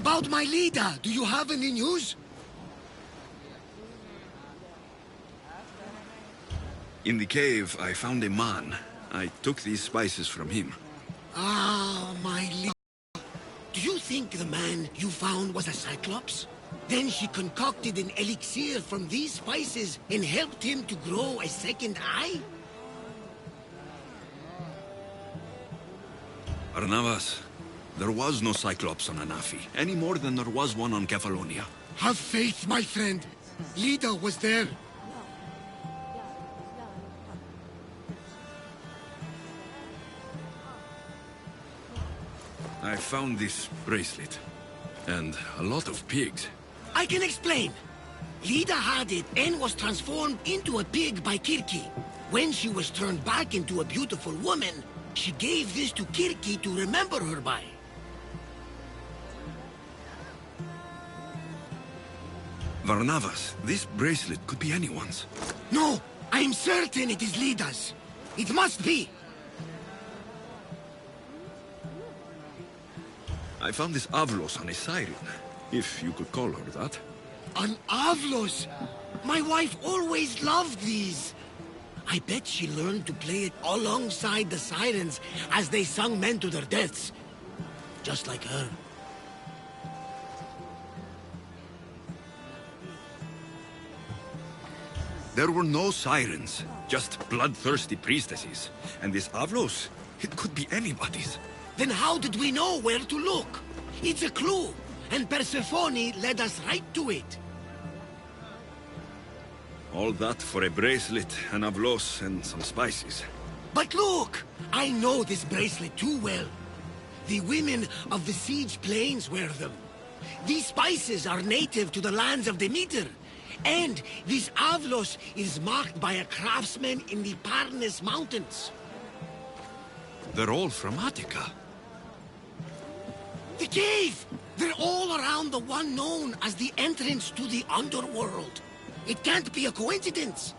About my leader, do you have any news? In the cave, I found a man. I took these spices from him. Ah, my leader. Do you think the man you found was a Cyclops? Then she concocted an elixir from these spices and helped him to grow a second eye? Barnabas, there was no Cyclops on Anafi, any more than there was one on Kefalonia. Have faith, my friend. Lida was there. I found this bracelet. And a lot of pigs. I can explain. Lida had it and was transformed into a pig by Kirki. When she was turned back into a beautiful woman, she gave this to Kirki to remember her by. Varnavas, this bracelet could be anyone's. No, I'm certain it is Lida's. It must be. I found this Avlos on a siren, if you could call her that. An Avlos? My wife always loved these. I bet she learned to play it alongside the sirens as they sung men to their deaths. Just like her. There were no sirens, just bloodthirsty priestesses. And this Avlos, it could be anybody's. Then how did we know where to look? It's a clue, and Persephone led us right to it. All that for a bracelet, an Avlos, and some spices. But look! I know this bracelet too well. The women of the Siege Plains wear them. These spices are native to the lands of Demeter. And this Avlos is marked by a craftsman in the Parnes Mountains. They're all from Attica. The cave! They're all around the one known as the entrance to the underworld. It can't be a coincidence.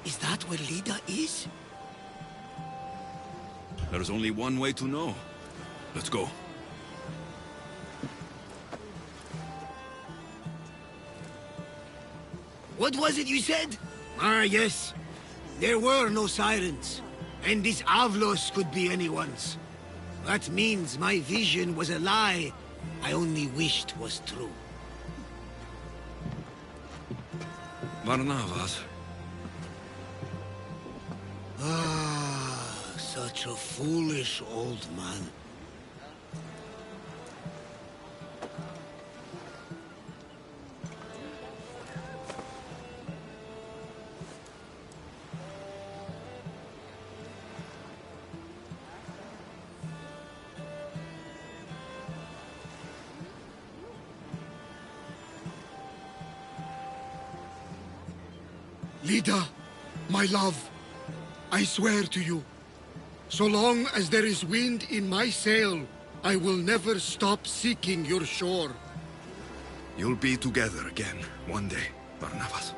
Is that where Lida is? There's only one way to know. Let's go. What was it you said? Ah, yes. There were no sirens. And this Avlos could be anyone's. That means my vision was a lie I only wished was true. Barnabas. Ah, such a foolish old man. Lida, my love, I swear to you, so long as there is wind in my sail, I will never stop seeking your shore. You'll be together again, one day, Barnabas.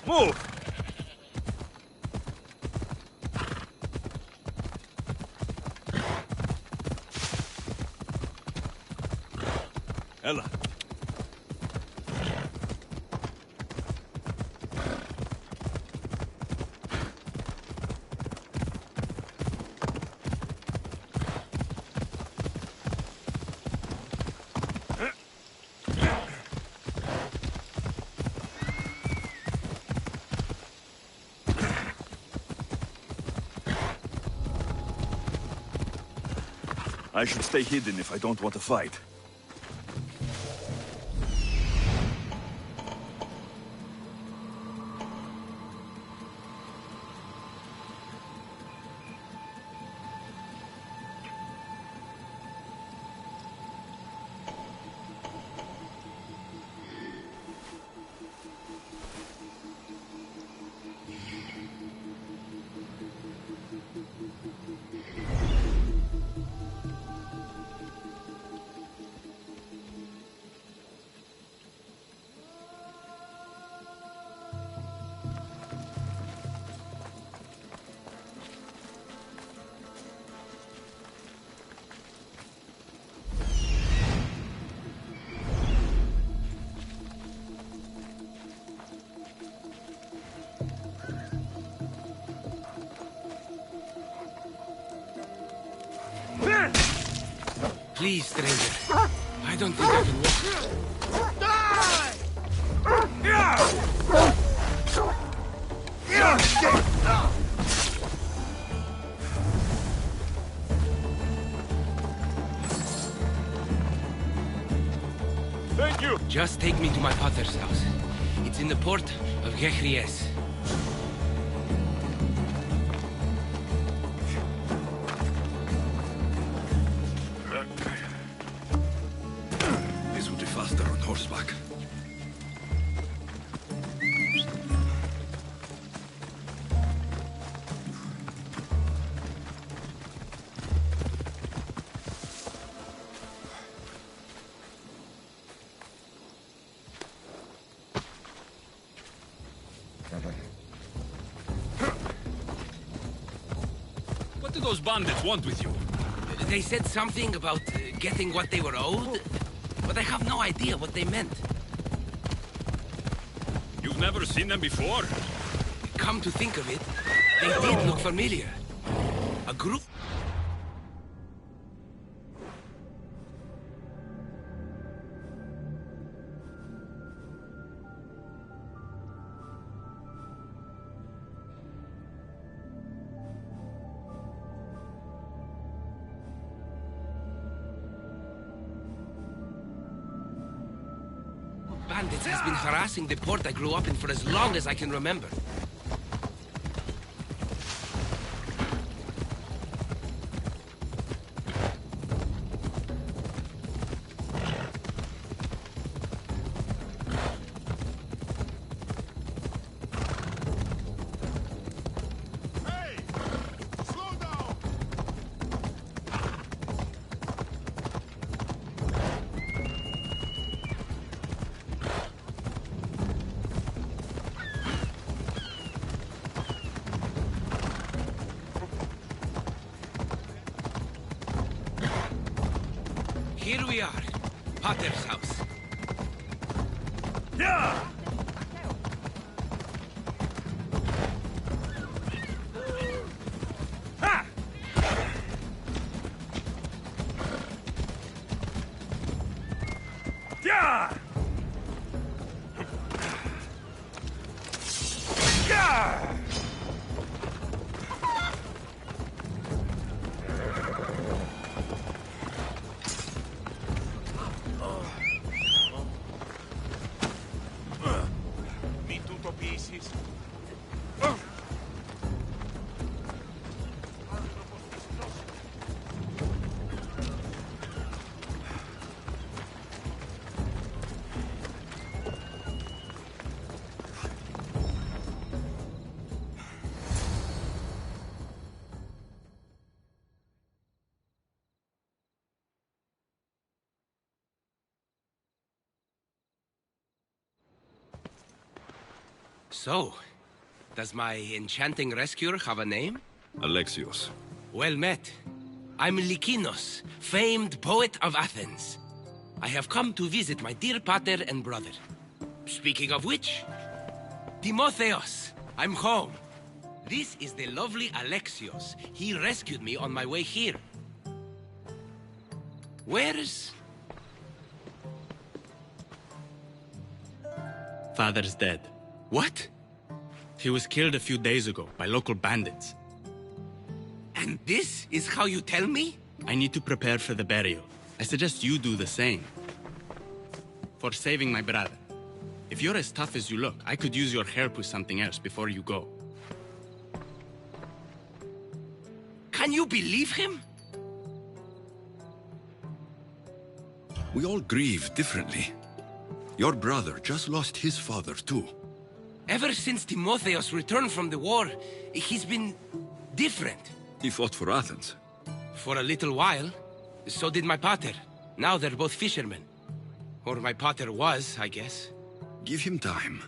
Move! Ella. I should stay hidden if I don't want to fight. Please, stranger. I don't think I can walk. Die! Thank you! Just take me to my father's house. It's in the port of Gechries. This would be faster on horseback. What do those bandits want with you? They said something about getting what they were owed, but I have no idea what they meant. You've never seen them before? Come to think of it, they did look familiar. A group... Bandits has been harassing the port I grew up in for as long as I can remember. Here we are, Potter's house. Yeah! Ha! Yeah! Yeah! So, does my enchanting rescuer have a name? Alexios. Well met. I'm Lykinos, famed poet of Athens. I have come to visit my dear pater and brother. Speaking of which, Timotheos, I'm home. This is the lovely Alexios. He rescued me on my way here. Where's... Father's dead. What? He was killed a few days ago by local bandits. And this is how you tell me? I need to prepare for the burial. I suggest you do the same. For saving my brother. If you're as tough as you look, I could use your help with something else before you go. Can you believe him? We all grieve differently. Your brother just lost his father, too. Ever since Timotheos returned from the war, he's been different. He fought for Athens. For a little while. So did my pater. Now they're both fishermen. Or my pater was, I guess. Give him time.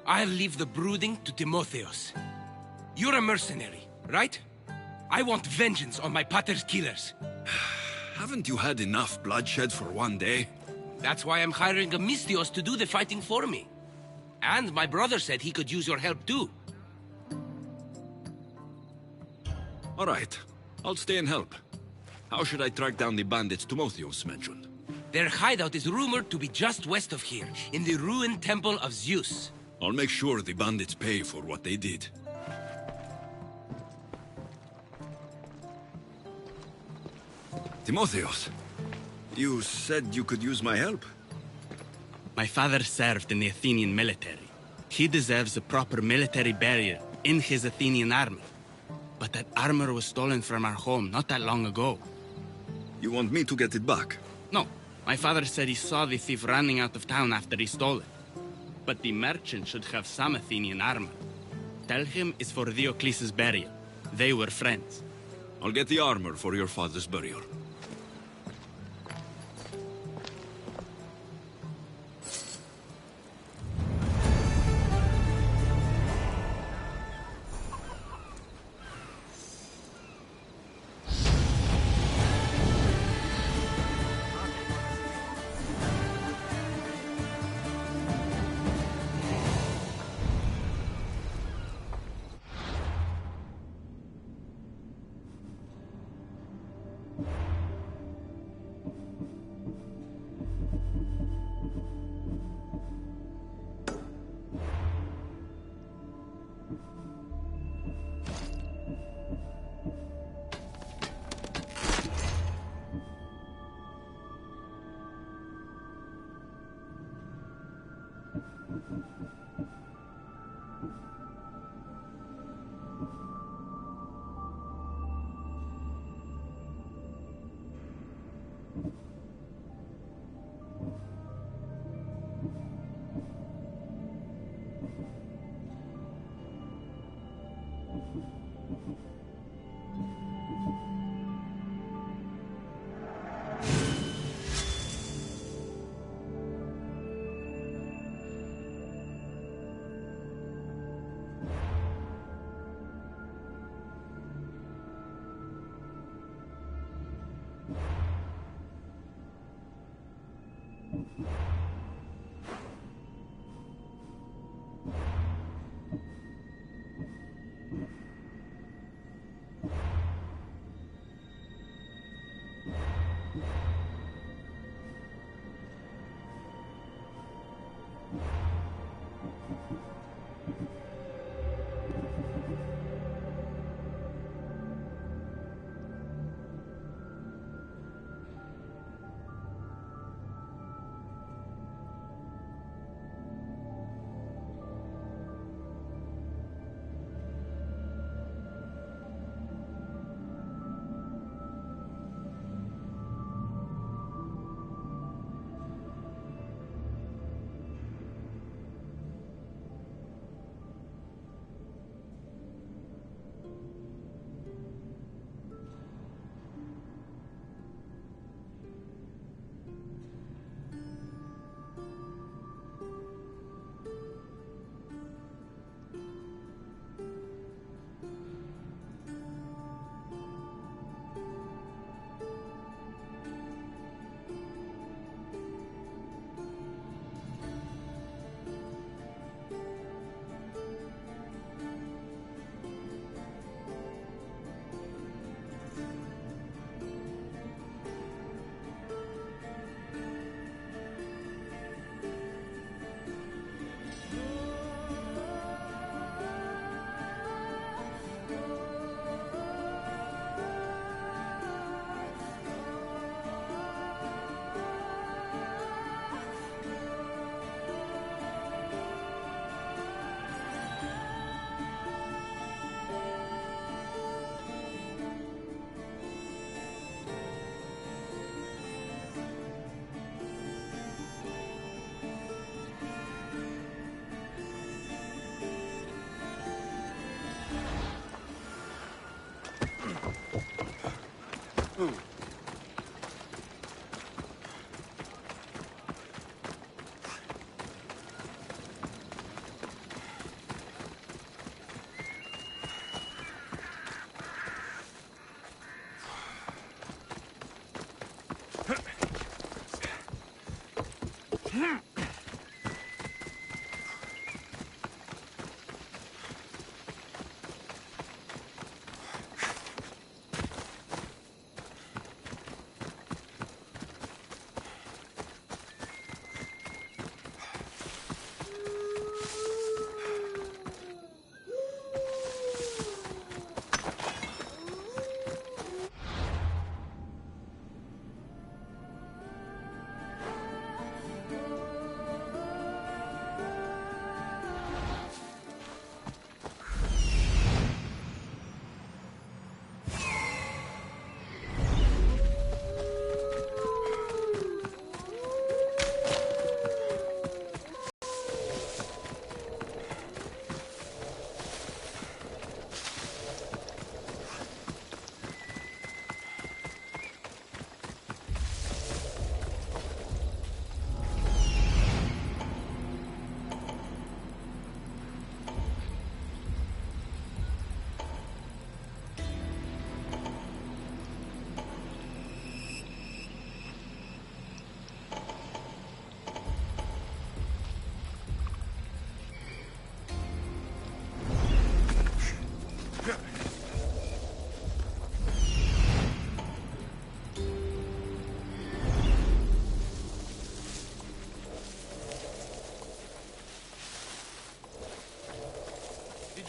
I'll leave the brooding to Timotheos. You're a mercenary, right? I want vengeance on my pater's killers. Haven't you had enough bloodshed for one day? That's why I'm hiring a Mystios to do the fighting for me. And my brother said he could use your help too. All right. I'll stay and help. How should I track down the bandits Timotheos mentioned? Their hideout is rumored to be just west of here, in the ruined temple of Zeus. I'll make sure the bandits pay for what they did. Timotheos, you said you could use my help? My father served in the Athenian military. He deserves a proper military burial in his Athenian armor. But that armor was stolen from our home not that long ago. You want me to get it back? No, my father said he saw the thief running out of town after he stole it. But the merchant should have some Athenian armor. Tell him it's for Diocles' burial. They were friends. I'll get the armor for your father's burial.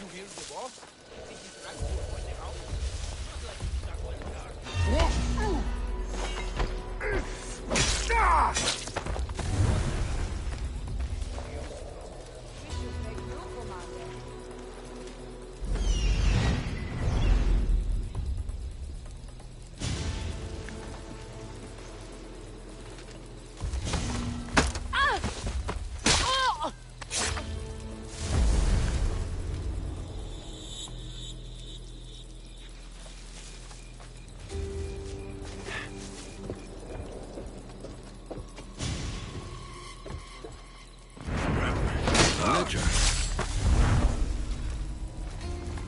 you hear the boss? Think he's trying to avoid the house? Not like he's stuck where we are.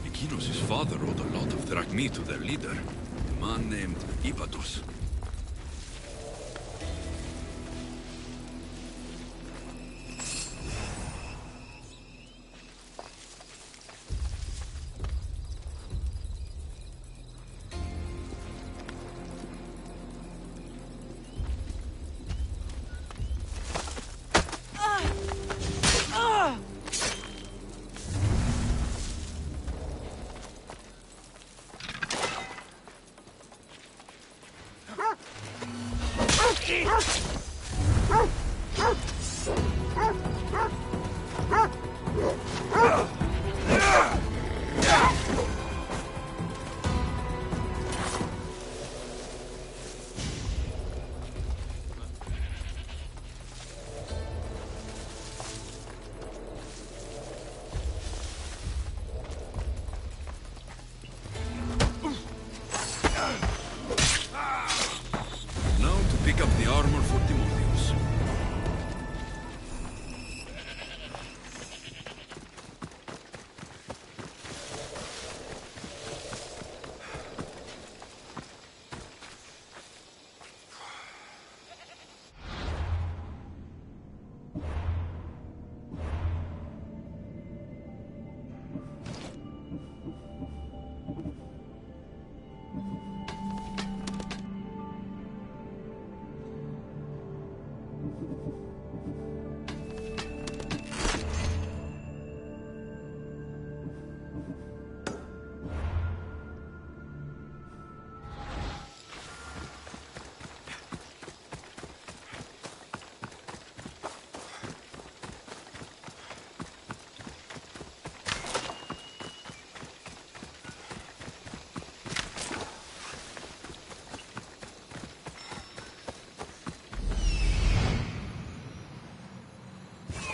Lykinos' father owed a lot of drachmi to their leader, a man named Ipatos. Now to pick up the armor for Timotheus.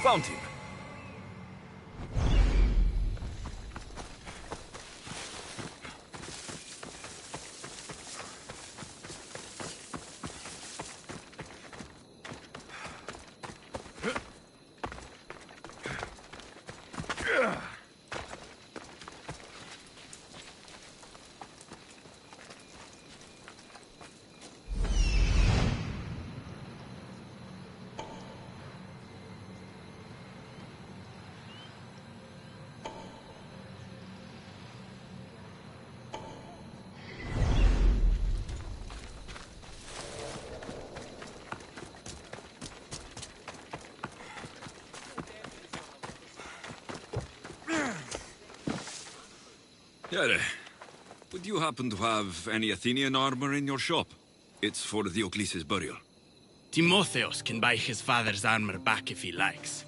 Found him. Yare, would you happen to have any Athenian armor in your shop? It's for Diocles' burial. Timotheus can buy his father's armor back if he likes.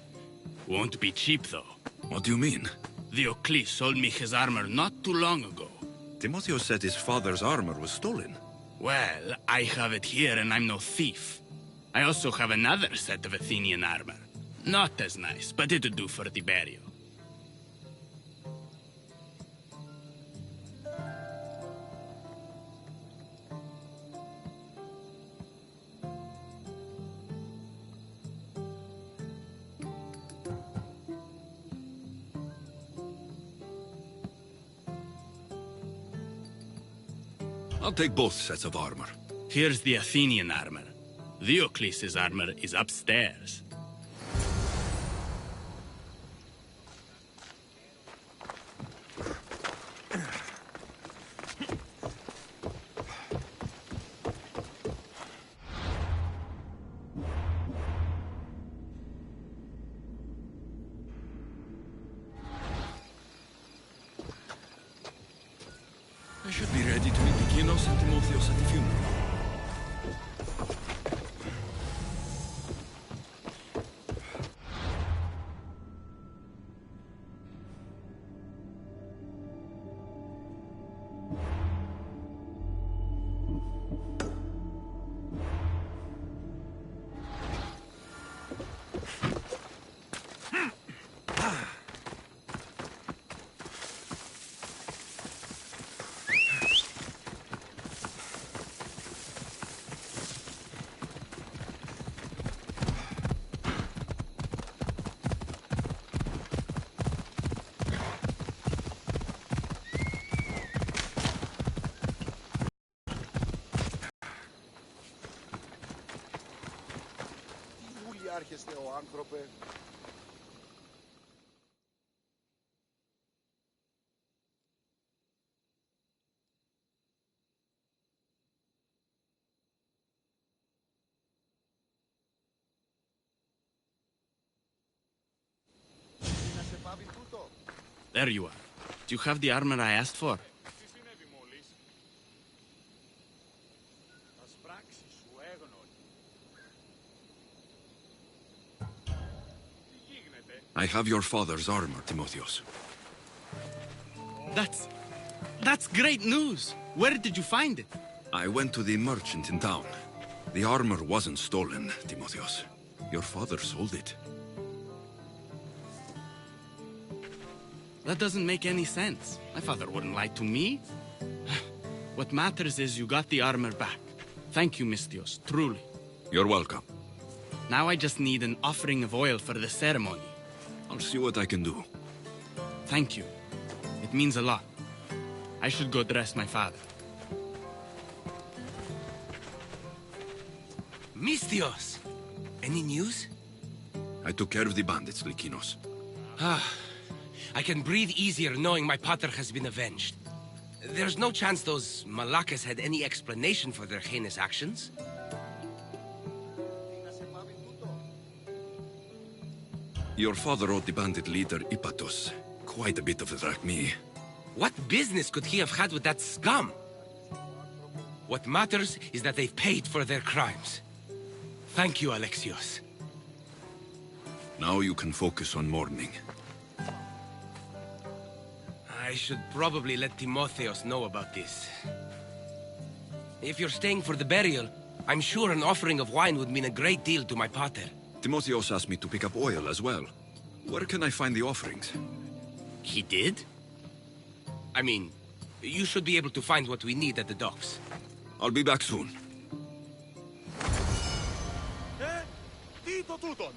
Won't be cheap, though. What do you mean? Diocles sold me his armor not too long ago. Timotheus said his father's armor was stolen. Well, I have it here and I'm no thief. I also have another set of Athenian armor. Not as nice, but it'll do for the burial. I'll take both sets of armor. Here's the Athenian armor. Diocles' armor is upstairs. I should be ready to meet Lykinos and Timotheos at the funeral. Άρχεστε ο άνθρωπε. There you are. Do you have the armor I asked for? I have your father's armor, Timotheos. That's great news. Where did you find it? I went to the merchant in town. The armor wasn't stolen, Timotheos. Your father sold it. That doesn't make any sense. My father wouldn't lie to me. What matters is you got the armor back. Thank you, Misthios, truly. You're welcome. Now I just need an offering of oil for the ceremony. I'll see what I can do. Thank you. It means a lot. I should go dress my father. Misthios! Any news? I took care of the bandits, Lykinos. I can breathe easier knowing my pater has been avenged. There's no chance those Malakas had any explanation for their heinous actions? Your father owed the bandit leader Ipatos quite a bit of a drachmae. What business could he have had with that scum? What matters is that they've paid for their crimes. Thank you, Alexios. Now you can focus on mourning. I should probably let Timotheos know about this. If you're staying for the burial, I'm sure an offering of wine would mean a great deal to my pater. Timotheos asked me to pick up oil as well. Where can I find the offerings? He did? I mean, you should be able to find what we need at the docks. I'll be back soon. Τι το τούτον!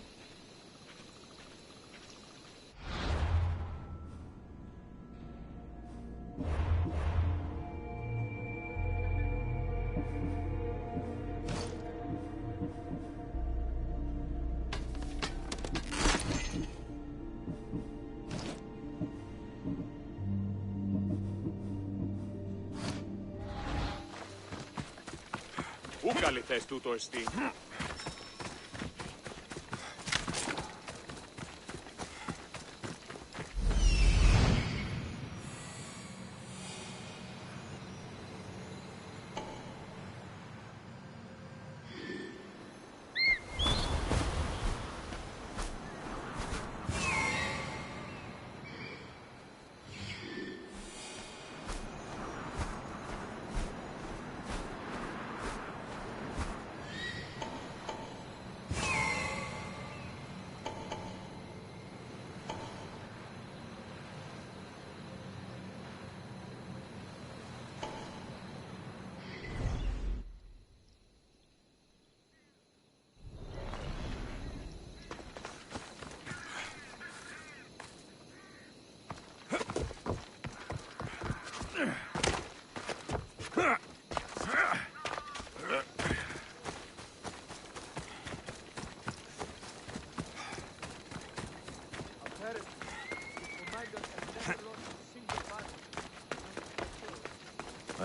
Πού καλυθές τούτο εστί?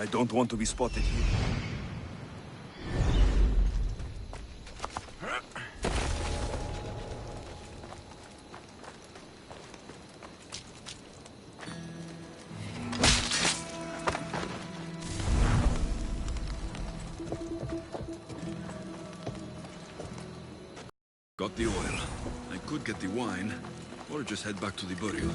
I don't want to be spotted here. got the oil. I could get the wine, or just head back to the burial.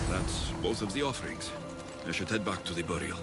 That's both of the offerings. I should head back to the burial.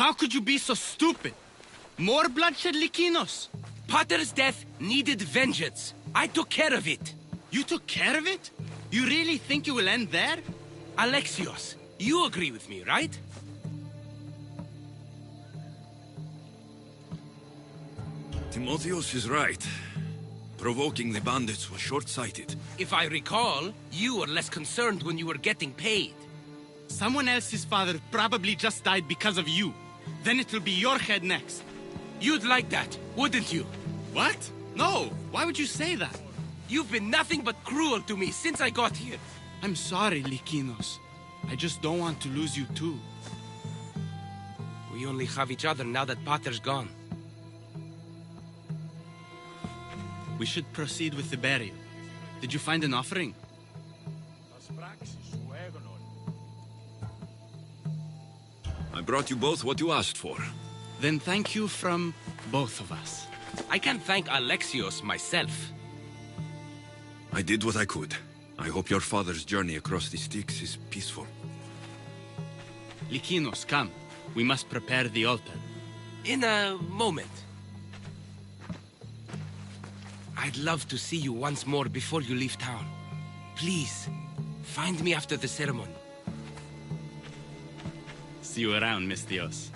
How could you be so stupid? More bloodshed, Lykinos? Potter's death needed vengeance. I took care of it. You took care of it? You really think it will end there? Alexios, you agree with me, right? Timotheos is right. Provoking the bandits was short-sighted. If I recall, you were less concerned when you were getting paid. Someone else's father probably just died because of you. Then it'll be your head next. You'd like that, wouldn't you? What? No, why would you say that? You've been nothing but cruel to me since I got here. I'm sorry, Lykinos. I just don't want to lose you too. We only have each other now that Potter's gone. We should proceed with the burial. Did you find an offering? I brought you both what you asked for. Then thank you from both of us. I can't thank Alexios myself. I did what I could. I hope your father's journey across the Styx is peaceful. Lykinos, come. We must prepare the altar. In a moment. I'd love to see you once more before you leave town. Please, find me after the ceremony. See you around, Mistios.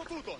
τούτον.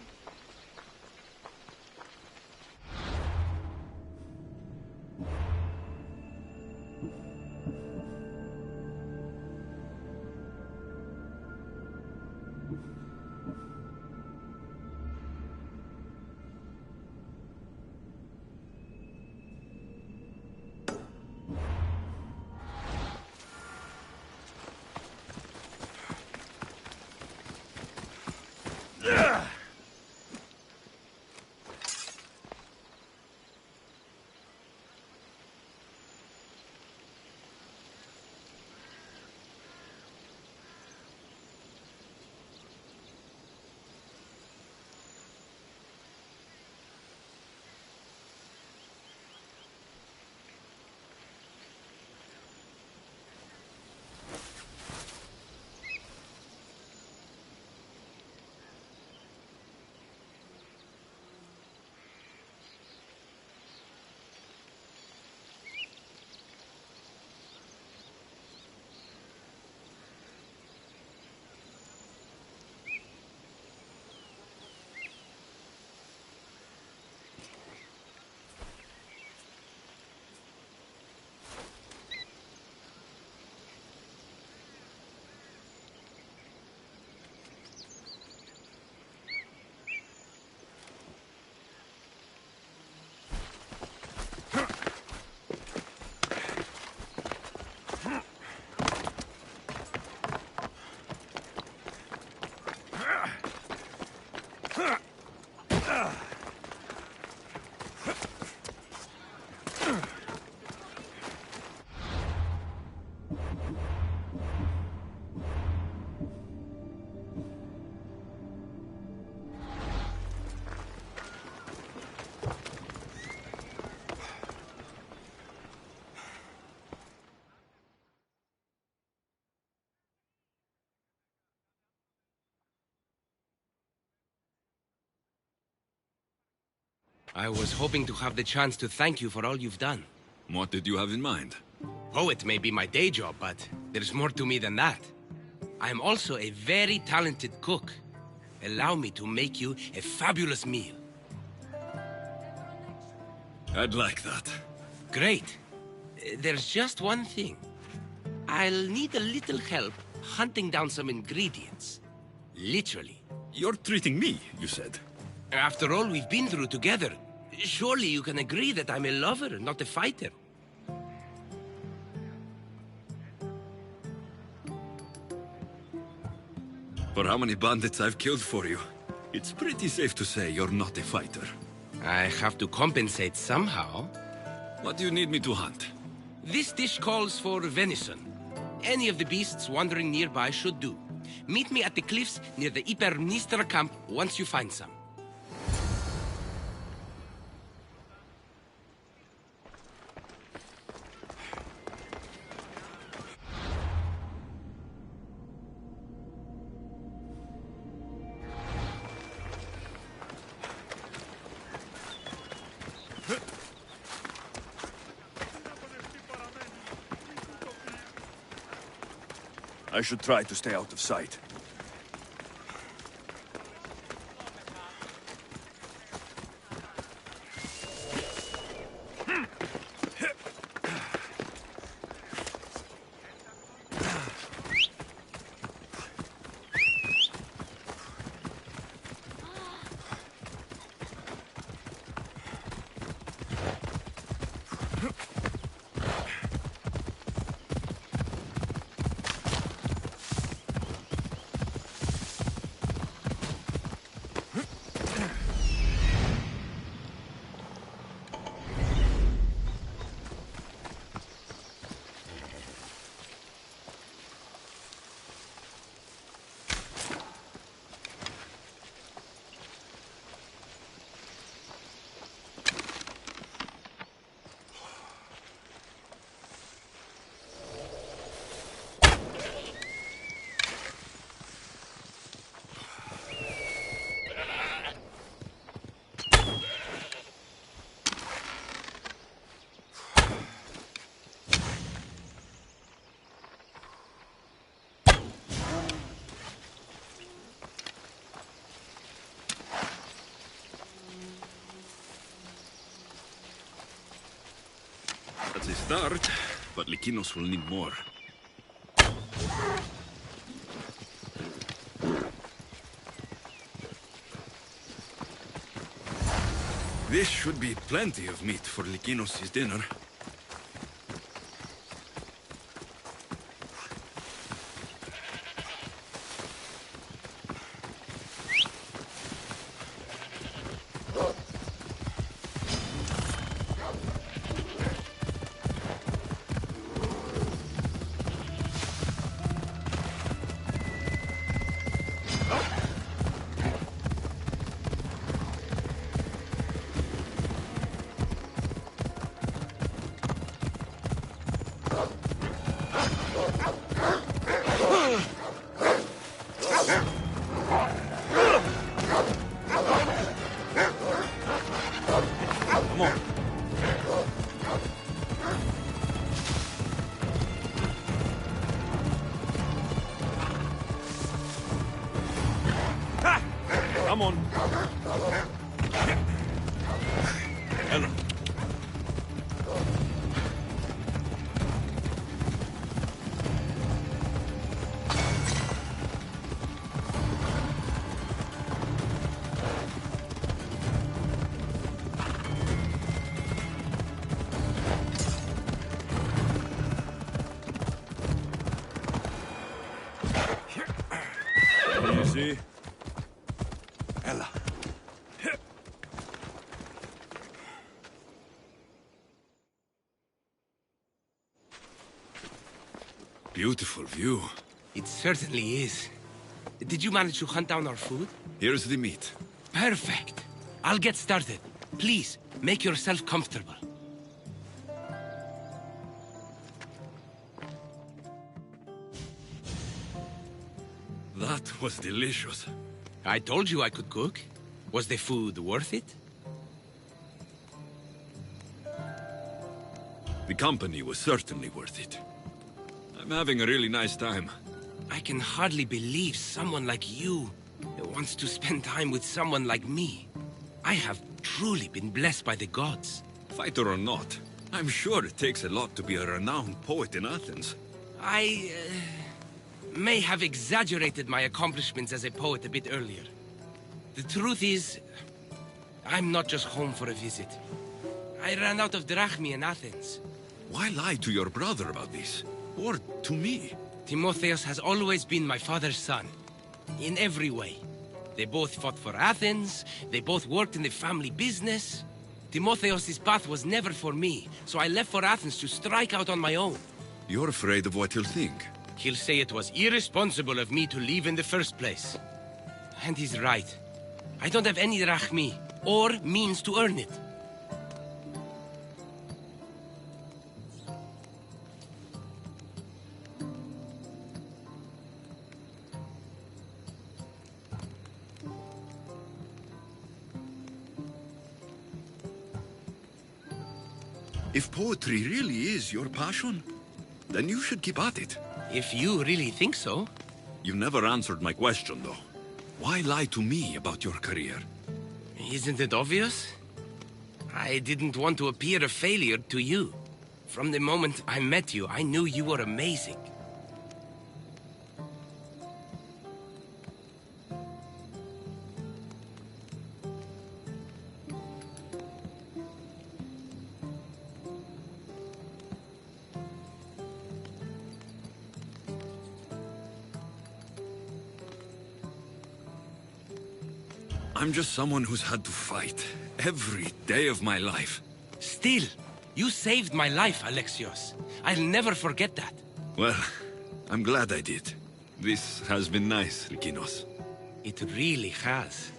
I was hoping to have the chance to thank you for all you've done. What did you have in mind? Poet may be my day job, but there's more to me than that. I'm also a very talented cook. Allow me to make you a fabulous meal. I'd like that. Great. There's just one thing. I'll need a little help hunting down some ingredients. Literally. You're treating me, you said. After all we've been through together, surely you can agree that I'm a lover, not a fighter. For how many bandits I've killed for you, it's pretty safe to say you're not a fighter. I have to compensate somehow. What do you need me to hunt? This dish calls for venison. Any of the beasts wandering nearby should do. Meet me at the cliffs near the Ipermnistra camp once you find some. I should try to stay out of sight. That's a start, but Lykinos will need more. This should be plenty of meat for Lykinos' dinner. Come on. Ella. Easy. Ella. Beautiful view. It certainly is. Did you manage to hunt down our food? Here's the meat. Perfect. I'll get started. Please, make yourself comfortable. That was delicious. I told you I could cook. Was the food worth it? The company was certainly worth it. I'm having a really nice time. I can hardly believe someone like you wants to spend time with someone like me. I have truly been blessed by the gods. Fighter or not, I'm sure it takes a lot to be a renowned poet in Athens. I may have exaggerated my accomplishments as a poet a bit earlier. The truth is, I'm not just home for a visit. I ran out of drachmi in Athens. Why lie to your brother about this? Or to me? Timotheus has always been my father's son. In every way. They both fought for Athens, they both worked in the family business. Timotheus' path was never for me, so I left for Athens to strike out on my own. You're afraid of what he'll think. He'll say it was irresponsible of me to leave in the first place. And he's right. I don't have any drachmi, or means to earn it. If poetry really is your passion, then you should keep at it. If you really think so. You never answered my question, though. Why lie to me about your career? Isn't it obvious? I didn't want to appear a failure to you. From the moment I met you, I knew you were amazing. I'm just someone who's had to fight every day of my life. Still, you saved my life, Alexios. I'll never forget that. Well, I'm glad I did. This has been nice, Lykinos. It really has.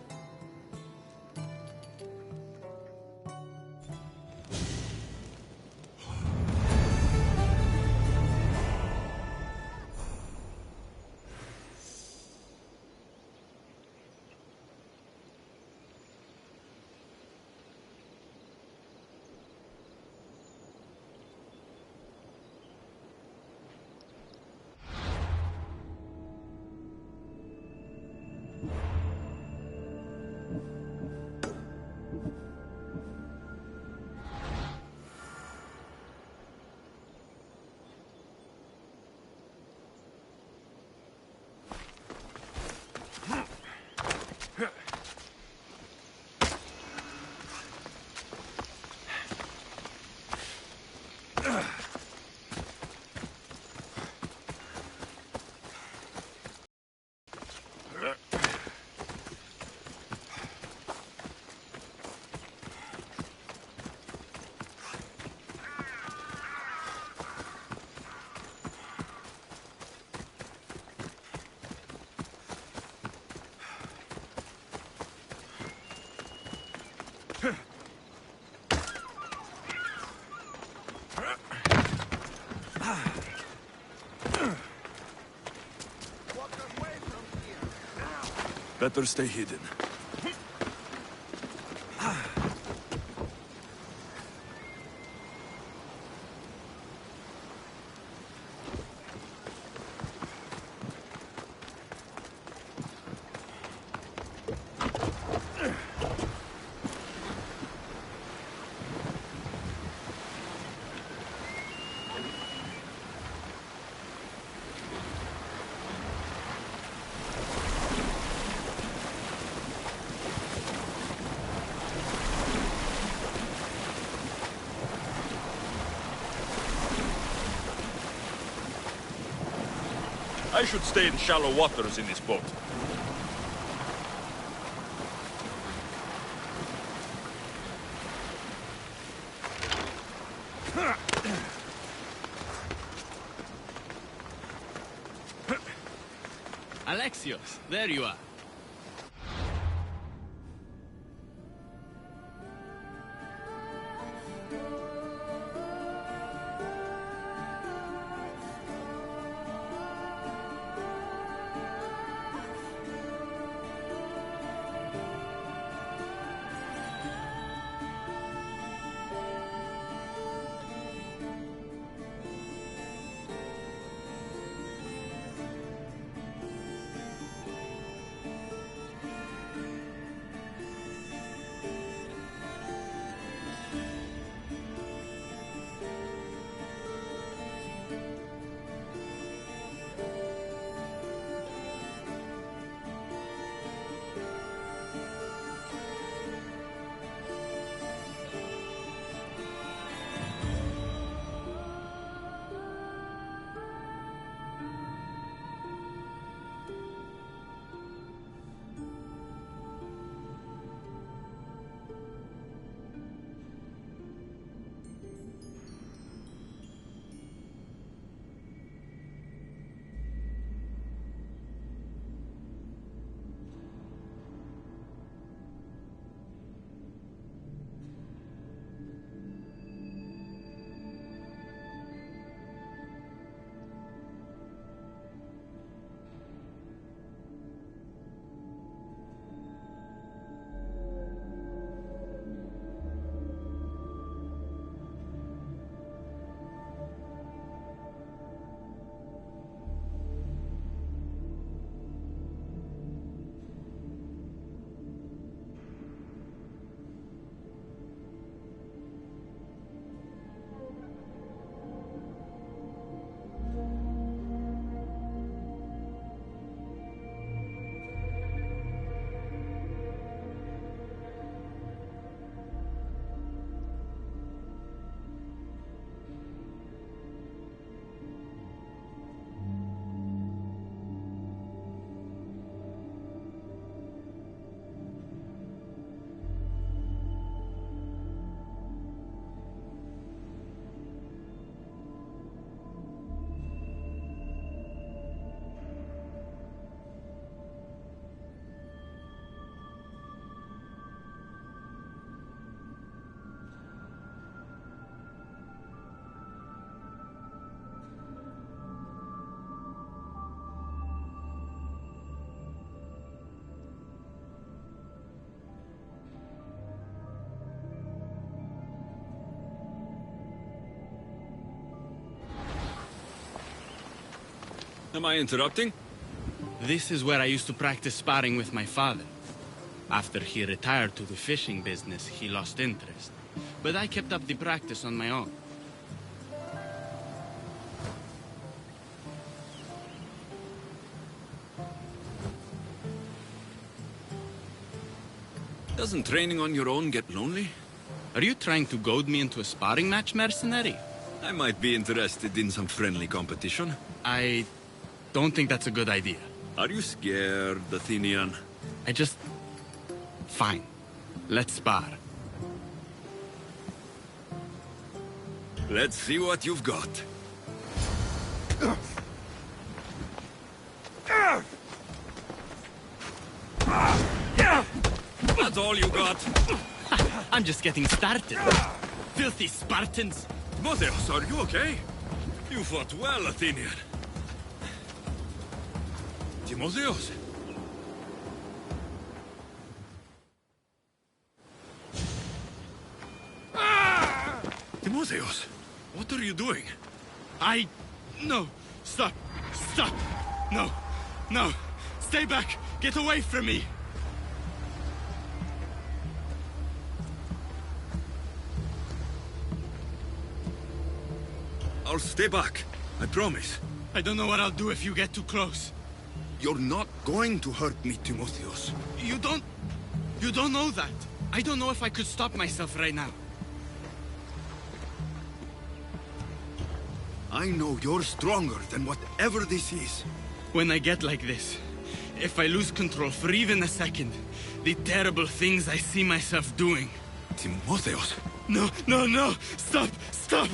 Better stay hidden. I should stay in shallow waters in this boat. Alexios, there you are. Am I interrupting? This is where I used to practice sparring with my father. After he retired to the fishing business, he lost interest. But I kept up the practice on my own. Doesn't training on your own get lonely? Are you trying to goad me into a sparring match, mercenary? I might be interested in some friendly competition. I don't think that's a good idea. Are you scared, Athenian? Fine. Let's spar. Let's see what you've got. That's all you got? I'm just getting started. Filthy Spartans! Timotheos, are you okay? You fought well, Athenian. Timotheos? Timotheos, what are you doing? No! Stop! Stop! No! No! Stay back! Get away from me! I'll stay back. I promise. I don't know what I'll do if you get too close. You're not going to hurt me, Timotheos. You don't know that. I don't know if I could stop myself right now. I know you're stronger than whatever this is. When I get like this, if I lose control for even a second, the terrible things I see myself doing. Timotheos. No, no, no! Stop! Stop!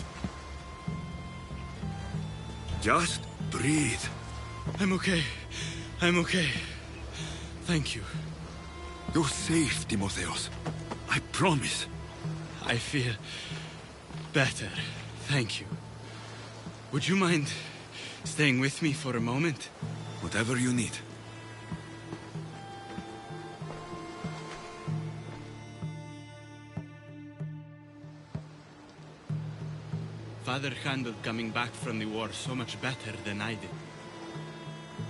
Just breathe. I'm okay. I'm okay. Thank you. You're safe, Timotheos. I promise. I feel better. Thank you. Would you mind staying with me for a moment? Whatever you need. Father handled coming back from the war so much better than I did.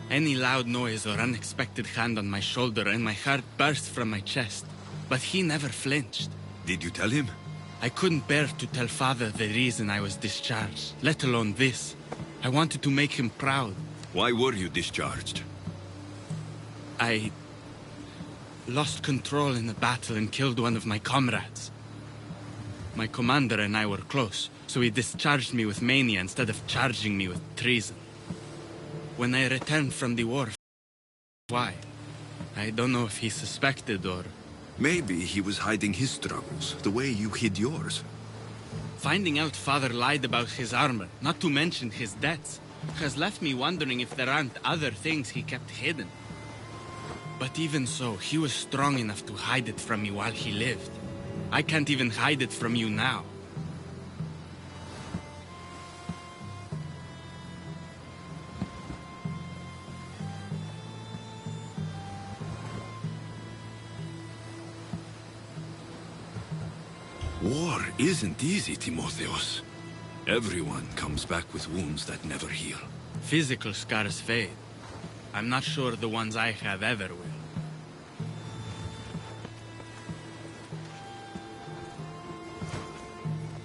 Any loud noise or unexpected hand on my shoulder and my heart burst from my chest. But he never flinched. Did you tell him? I couldn't bear to tell Father the reason I was discharged, let alone this. I wanted to make him proud. Why were you discharged? I lost control in the battle and killed one of my comrades. My commander and I were close, so he discharged me with mania instead of charging me with treason. When I returned from the war, why? I don't know if he suspected or... Maybe he was hiding his struggles, the way you hid yours. Finding out Father lied about his armor, not to mention his debts, has left me wondering if there aren't other things he kept hidden. But even so, he was strong enough to hide it from me while he lived. I can't even hide it from you now. War isn't easy, Timotheos. Everyone comes back with wounds that never heal. Physical scars fade. I'm not sure the ones I have ever will.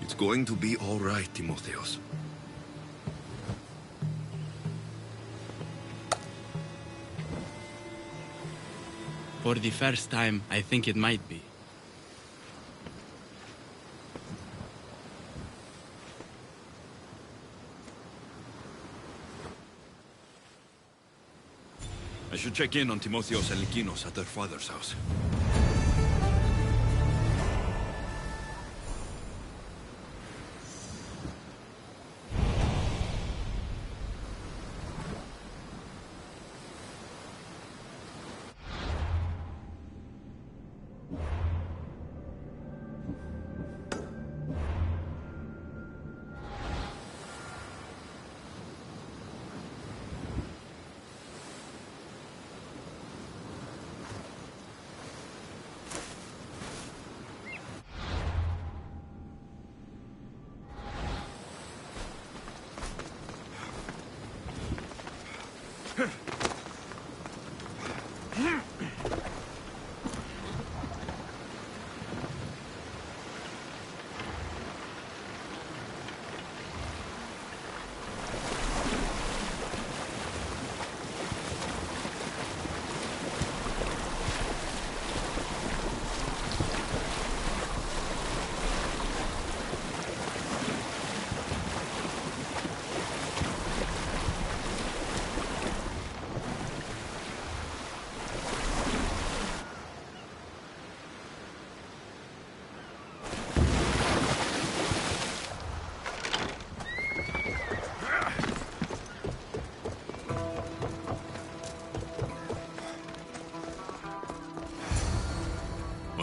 It's going to be all right, Timotheos. For the first time, I think it might be. I should check in on Timotheos and Lykinos at their father's house.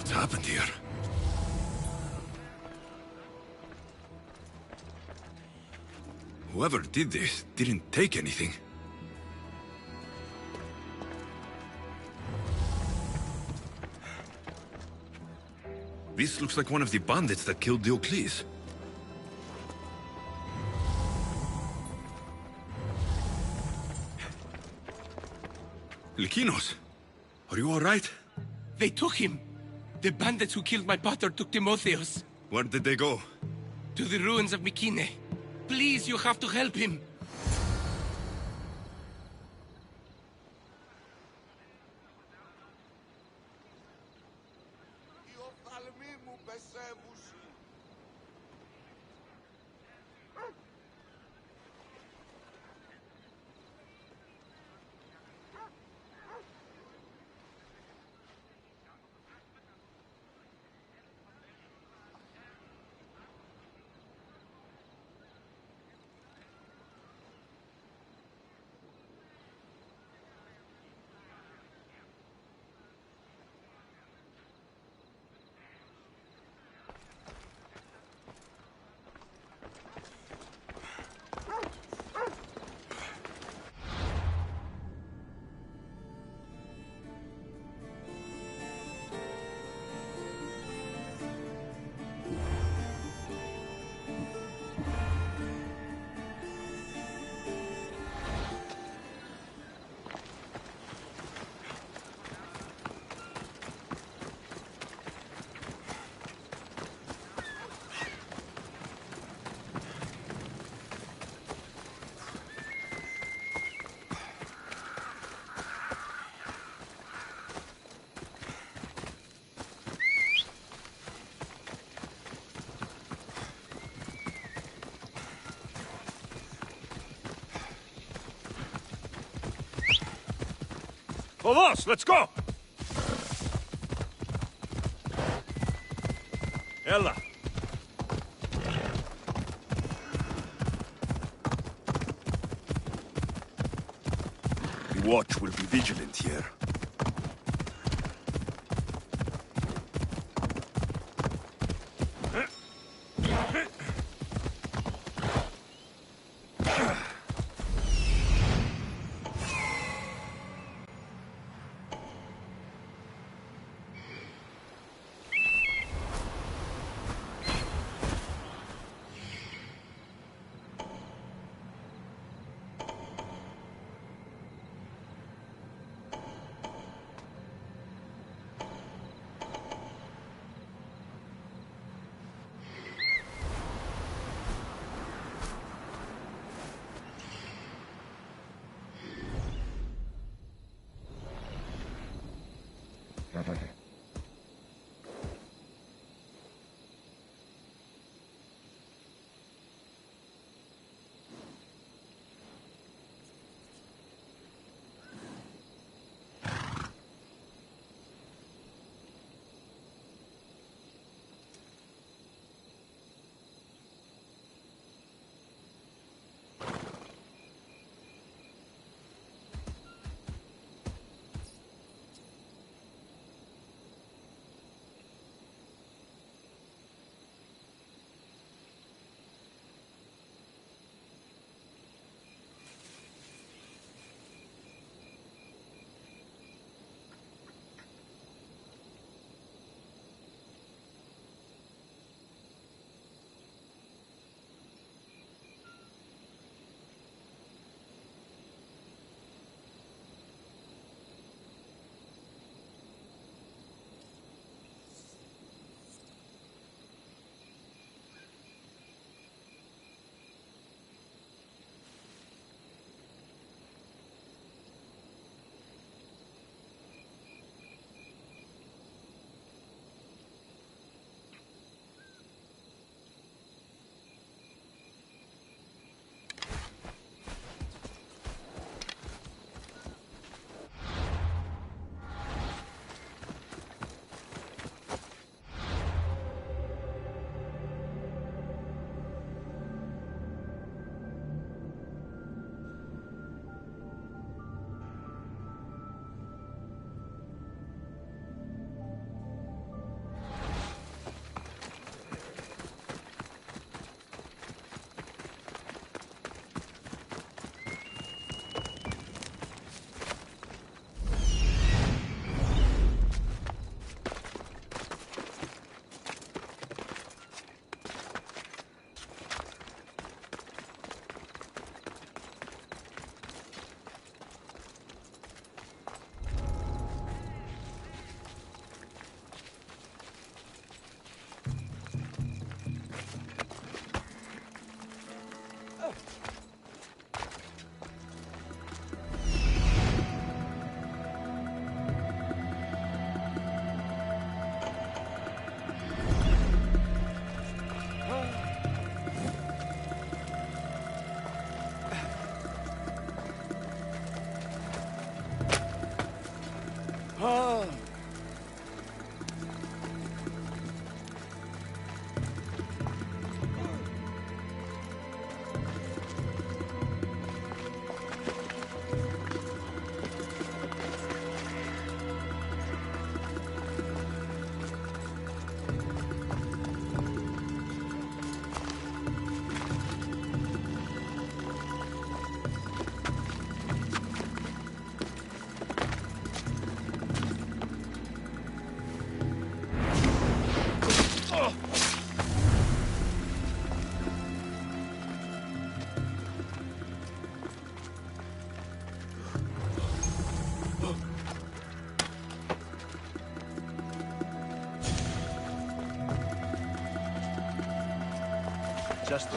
What's happened here? Whoever did this didn't take anything. This looks like one of the bandits that killed Diocles. Lykinos, are you all right? They took him. The bandits who killed my pater took Timotheus. Where did they go? To the ruins of Mykine. Please, you have to help him. Vamos, let's go! Ella. The watch will be vigilant here. Just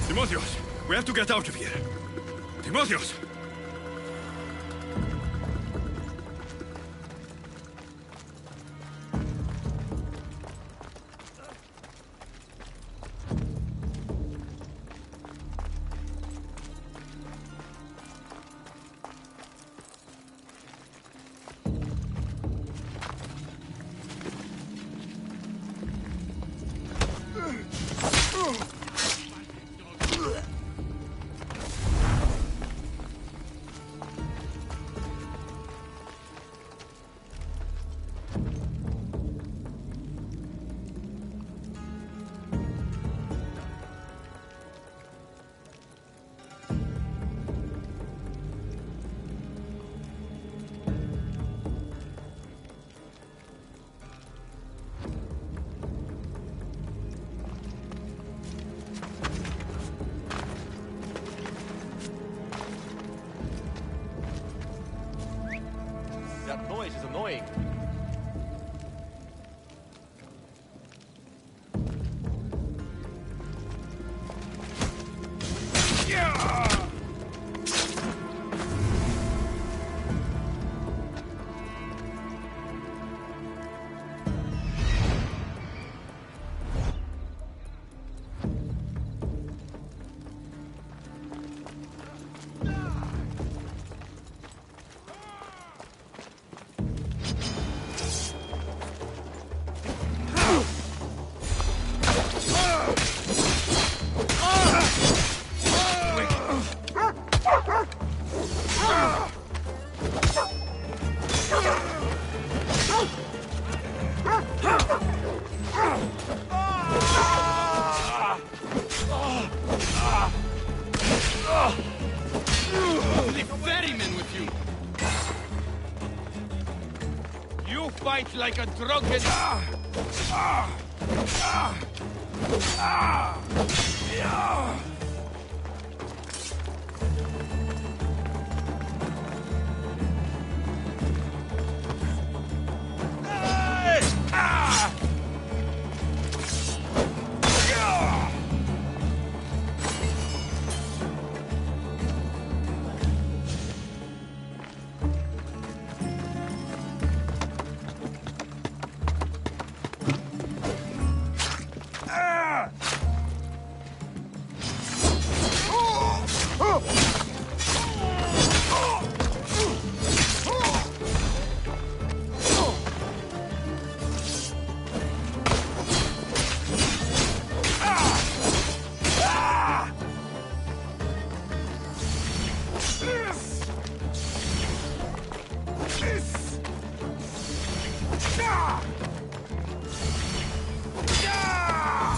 Timotheus, we have to get out of here. Timotheus! That noise is annoying. Fight like a drunken...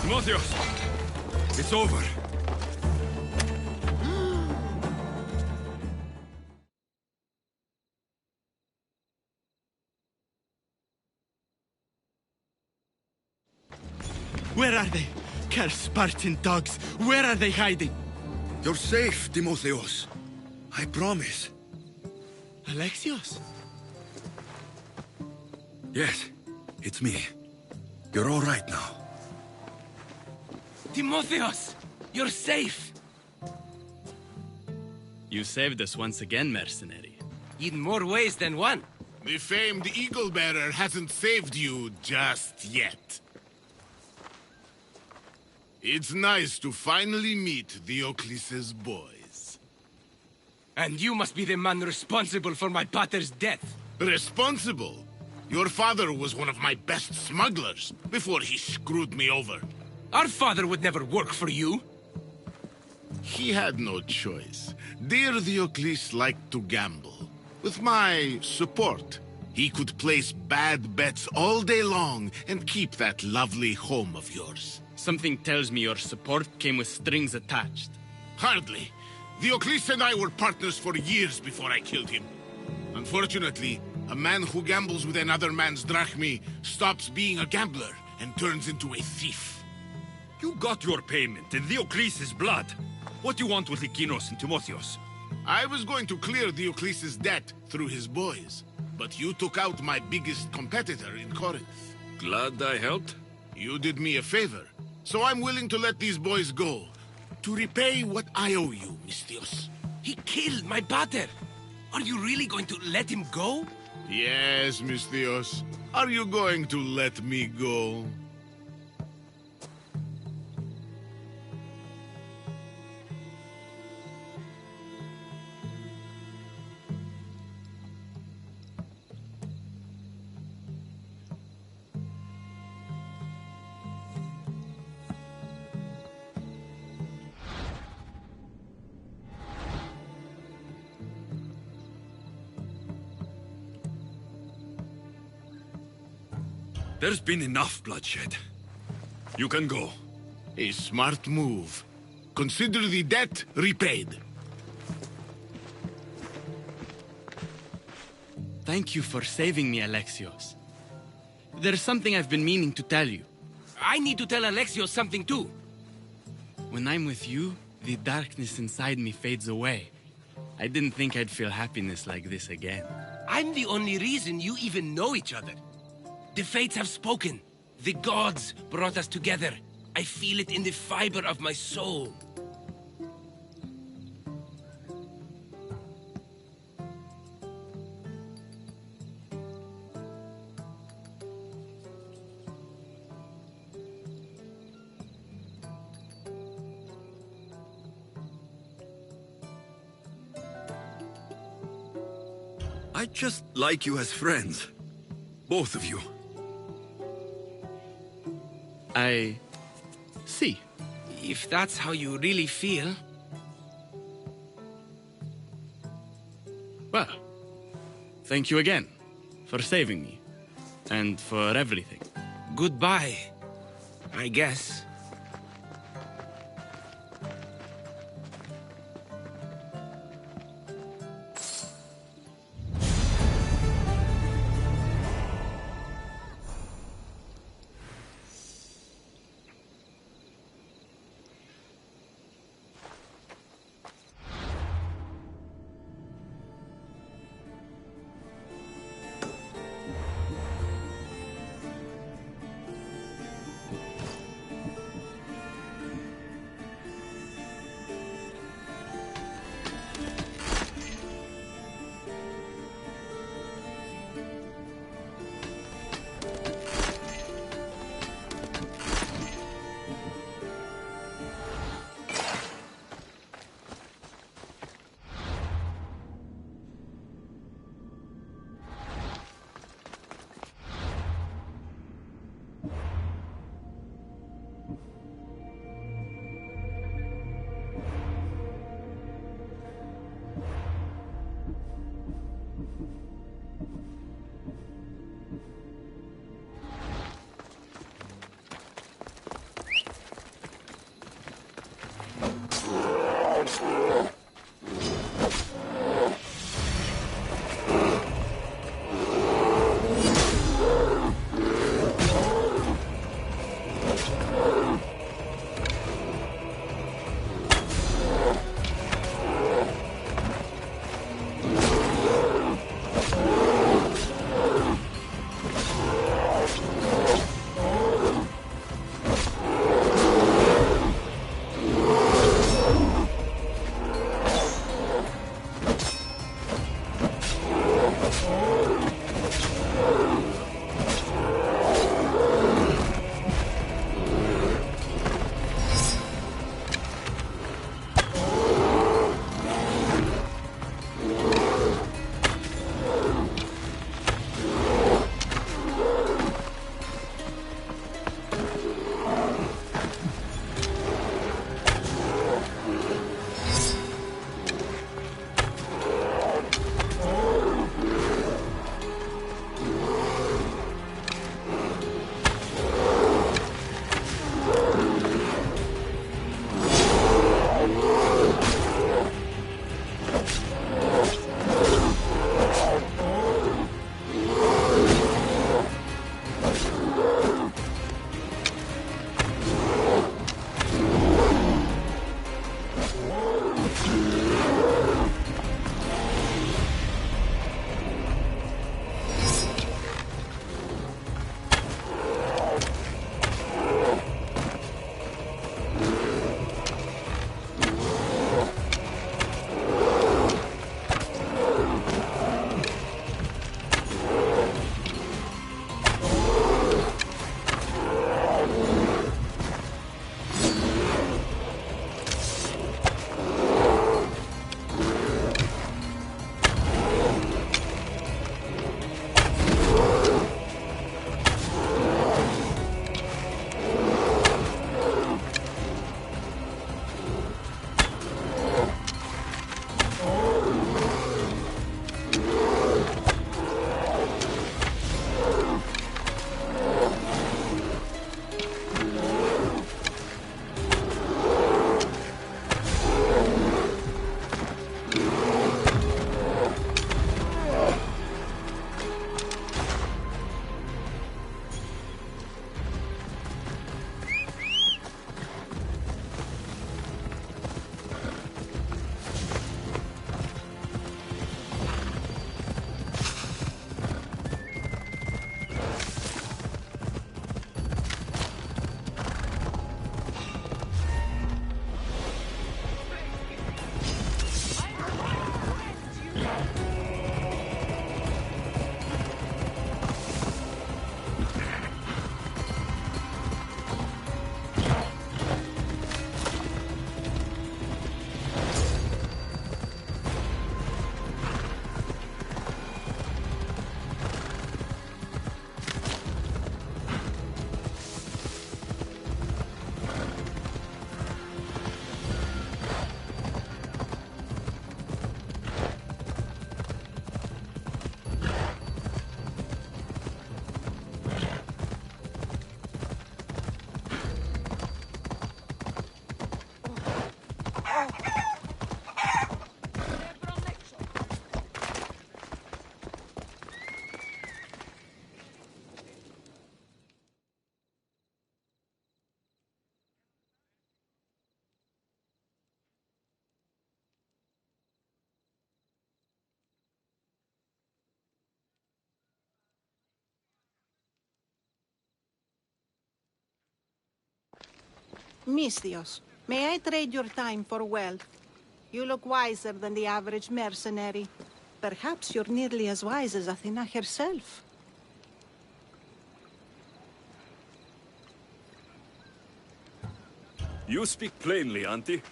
Timotheus! It's over. Where are they? Cursed Spartan dogs! Where are they hiding? You're safe, Timotheus. I promise. Alexios? Yes, it's me. You're all right now. Timotheos! You're safe! You saved us once again, mercenary. In more ways than one. The famed Eagle Bearer hasn't saved you just yet. It's nice to finally meet Diocles' boys. And you must be the man responsible for my pater's death. Responsible? Your father was one of my best smugglers before he screwed me over. Our father would never work for you. He had no choice. Dear Diocles liked to gamble. With my support, he could place bad bets all day long and keep that lovely home of yours. Something tells me your support came with strings attached. Hardly. Diocles and I were partners for years before I killed him. Unfortunately, a man who gambles with another man's drachmi stops being a gambler and turns into a thief. You got your payment in Diocles' blood. What do you want with Lykinos and Timotheos? I was going to clear Diocles' debt through his boys, but you took out my biggest competitor in Corinth. Glad I helped. You did me a favor, so I'm willing to let these boys go, to repay what I owe you, Misthios. He killed my pater. Are you really going to let him go? Yes, Misthios. Are you going to let me go? There's been enough bloodshed. You can go. A smart move. Consider the debt repaid. Thank you for saving me, Alexios. There's something I've been meaning to tell you. I need to tell Alexios something too. When I'm with you, the darkness inside me fades away. I didn't think I'd feel happiness like this again. I'm the only reason you even know each other. The fates have spoken. The gods brought us together. I feel it in the fiber of my soul. I just like you as friends. Both of you. I see. If that's how you really feel. Well, thank you again for saving me and for everything. Goodbye, I guess. Misthios, may I trade your time for wealth? You look wiser than the average mercenary. Perhaps you're nearly as wise as Athena herself. You speak plainly, Auntie.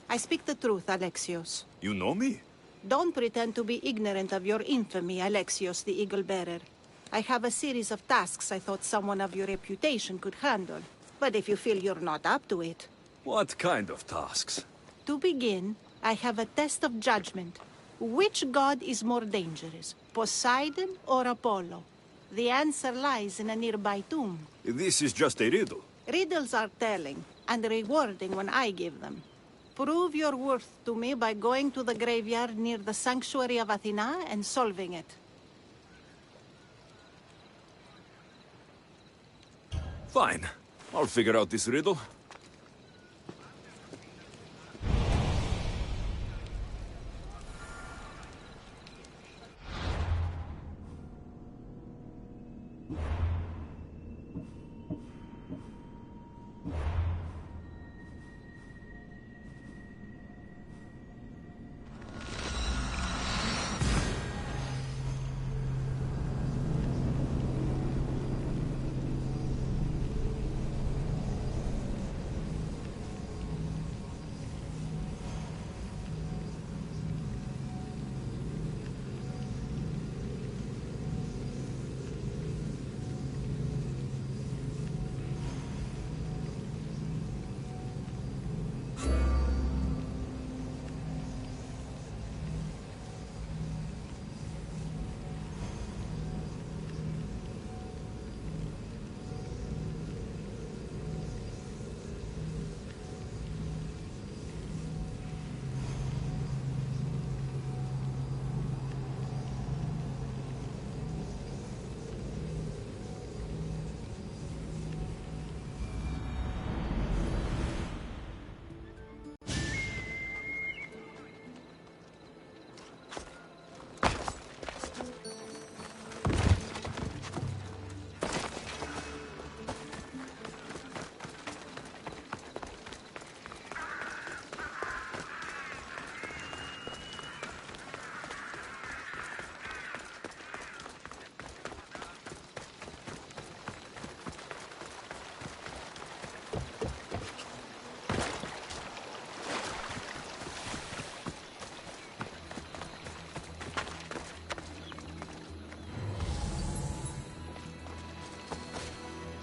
I speak the truth, Alexios. You know me? Don't pretend to be ignorant of your infamy, Alexios the Eagle-Bearer. I have a series of tasks I thought someone of your reputation could handle. But if you feel you're not up to it... What kind of tasks? To begin, I have a test of judgment. Which god is more dangerous, Poseidon or Apollo? The answer lies in a nearby tomb. This is just a riddle. Riddles are telling, and rewarding when I give them. Prove your worth to me by going to the graveyard near the sanctuary of Athena and solving it. Fine. I'll figure out this riddle.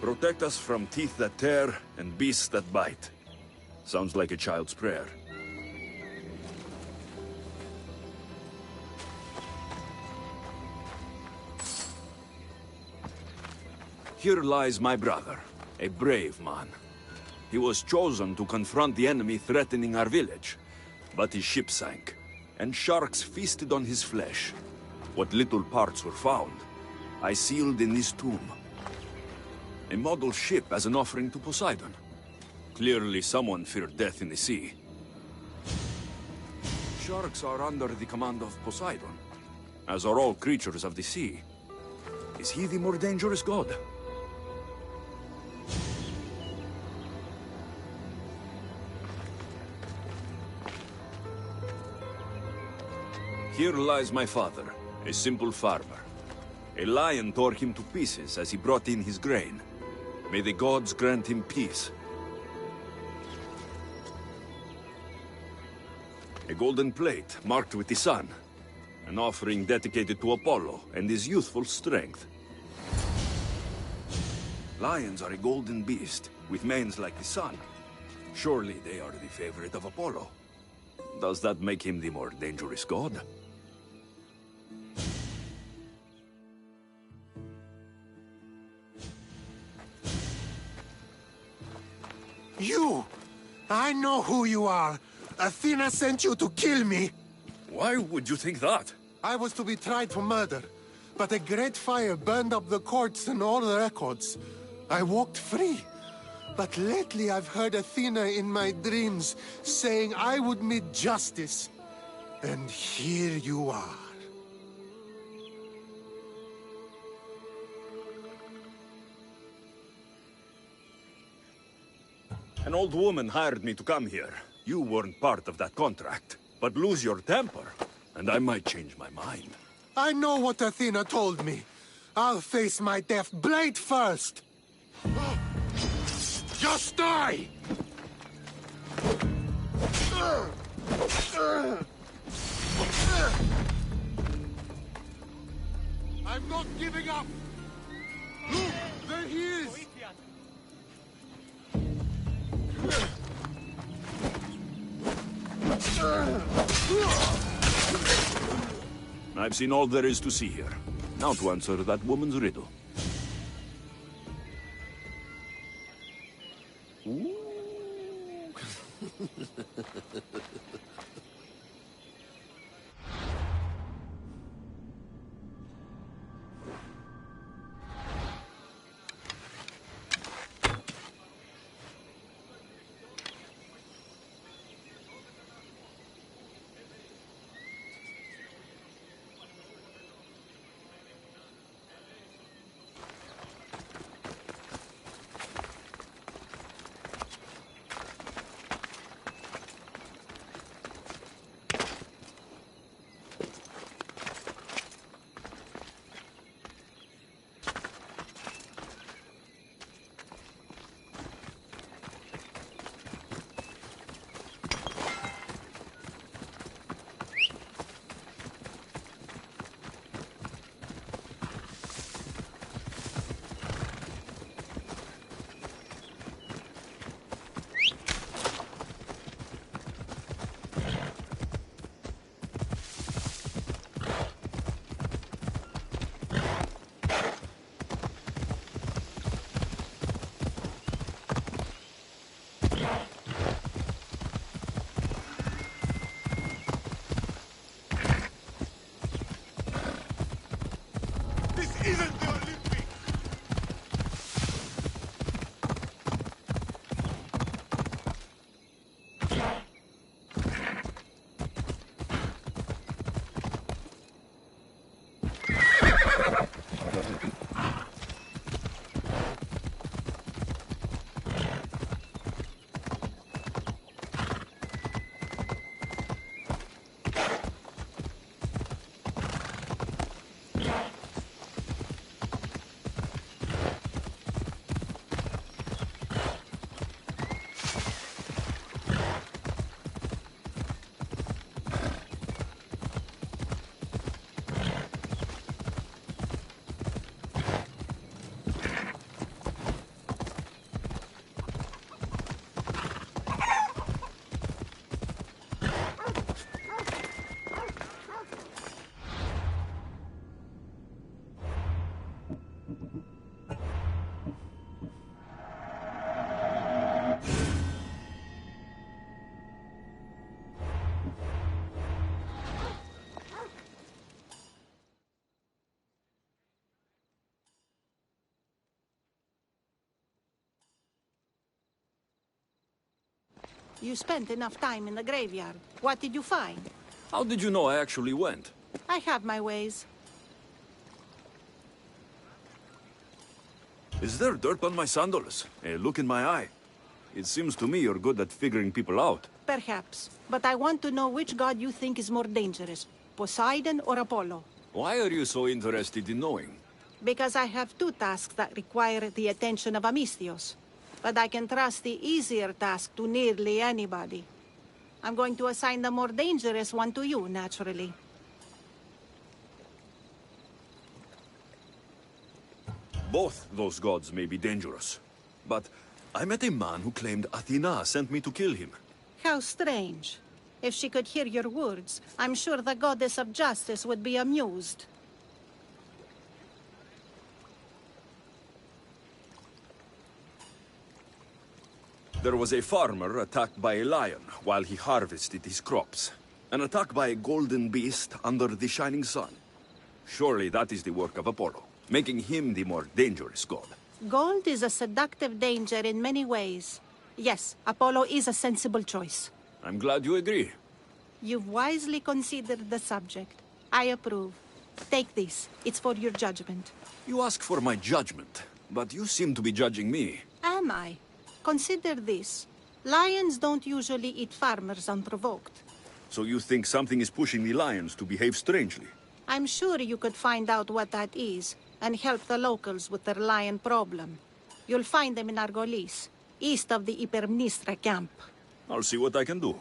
Protect us from teeth that tear and beasts that bite. Sounds like a child's prayer. Here lies my brother, a brave man. He was chosen to confront the enemy threatening our village, but his ship sank, and sharks feasted on his flesh. What little parts were found, I sealed in this tomb. A model ship as an offering to Poseidon. Clearly someone feared death in the sea. Sharks are under the command of Poseidon, as are all creatures of the sea. Is he the more dangerous god? Here lies my father, a simple farmer. A lion tore him to pieces as he brought in his grain. May the gods grant him peace. A golden plate marked with the sun. An offering dedicated to Apollo and his youthful strength. Lions are a golden beast, with manes like the sun. Surely they are the favorite of Apollo. Does that make him the more dangerous god? You! I know who you are. Athena sent you to kill me. Why would you think that? I was to be tried for murder, but a great fire burned up the courts and all the records. I walked free. But lately I've heard Athena in my dreams saying I would meet justice. And here you are. An old woman hired me to come here. You weren't part of that contract. But lose your temper, and I might change my mind. I know what Athena told me. I'll face my death blade first! Just die! I'm not giving up! Look, there he is! I've seen all there is to see here. Now to answer that woman's riddle. Ooh. You spent enough time in the graveyard. What did you find? How did you know I actually went? I have my ways. Is there dirt on my sandals? A look in my eye. It seems to me you're good at figuring people out. Perhaps. But I want to know which god you think is more dangerous, Poseidon or Apollo. Why are you so interested in knowing? Because I have two tasks that require the attention of Amistios. But I can trust the easier task to nearly anybody. I'm going to assign the more dangerous one to you, naturally. Both those gods may be dangerous. But I met a man who claimed Athena sent me to kill him. How strange. If she could hear your words, I'm sure the goddess of justice would be amused. There was a farmer attacked by a lion while he harvested his crops. An attack by a golden beast under the shining sun. Surely that is the work of Apollo, making him the more dangerous god. Gold is a seductive danger in many ways. Yes, Apollo is a sensible choice. I'm glad you agree. You've wisely considered the subject. I approve. Take this. It's for your judgment. You ask for my judgment, but you seem to be judging me. Am I? Consider this. Lions don't usually eat farmers unprovoked. So you think something is pushing the lions to behave strangely? I'm sure you could find out what that is and help the locals with their lion problem. You'll find them in Argolis, east of the Hypermnestra camp. I'll see what I can do.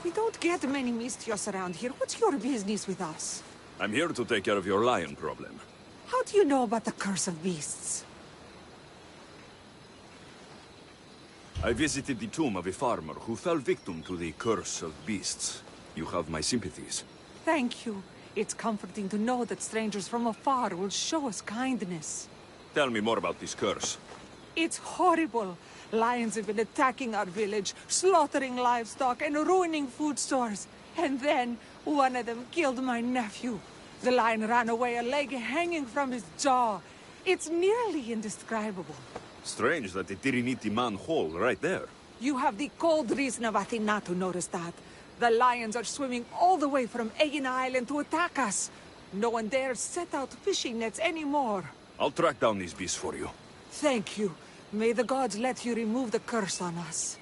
We don't get many Mistios around here. What's your business with us? I'm here to take care of your lion problem. How do you know about the curse of beasts? I visited the tomb of a farmer who fell victim to the curse of beasts. You have my sympathies. Thank you. It's comforting to know that strangers from afar will show us kindness. Tell me more about this curse. It's horrible. Lions have been attacking our village, slaughtering livestock and ruining food stores. And then, one of them killed my nephew. The lion ran away, a leg hanging from his jaw. It's nearly indescribable. Strange that they didn't eat the man whole right there. You have the cold reason of Athena to notice that. The lions are swimming all the way from Aegina Island to attack us. No one dares set out fishing nets anymore. I'll track down these beasts for you. Thank you. May the gods let you remove the curse on us.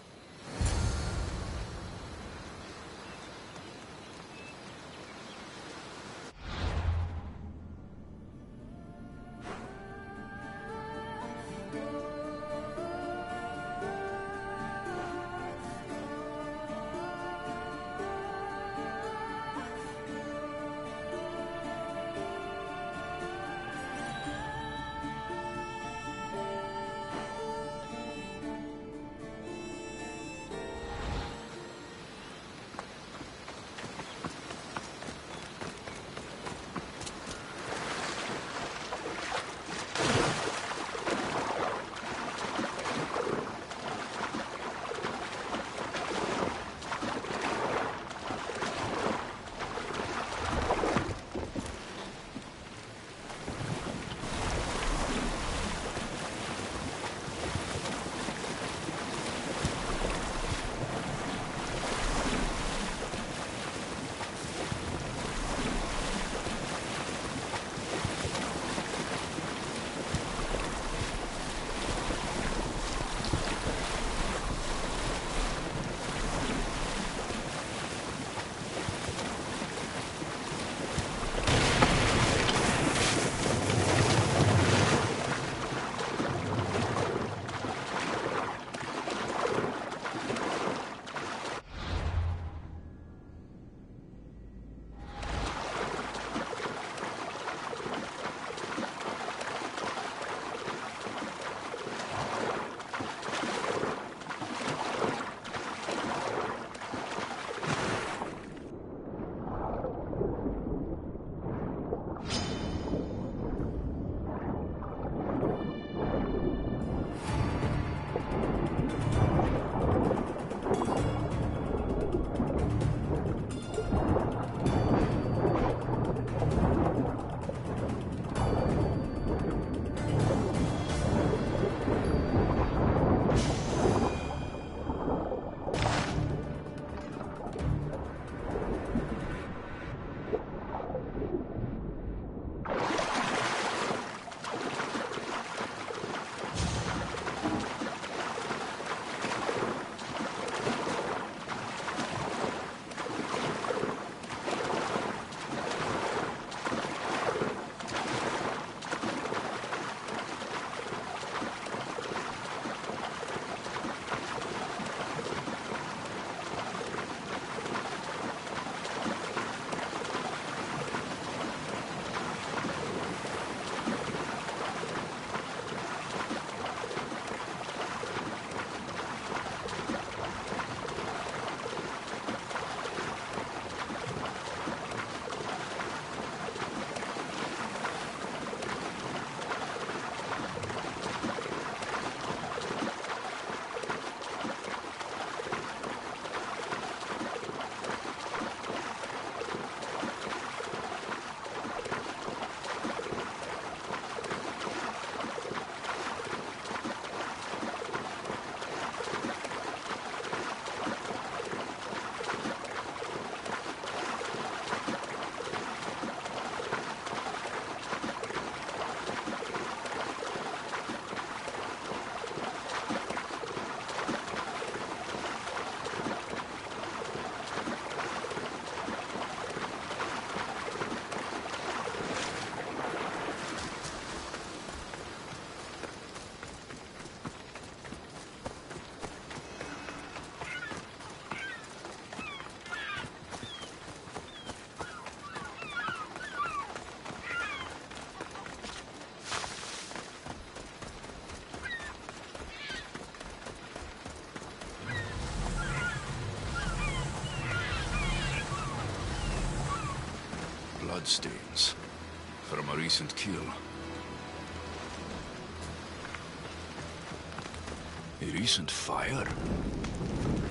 bloodstains from a recent kill. A recent fire?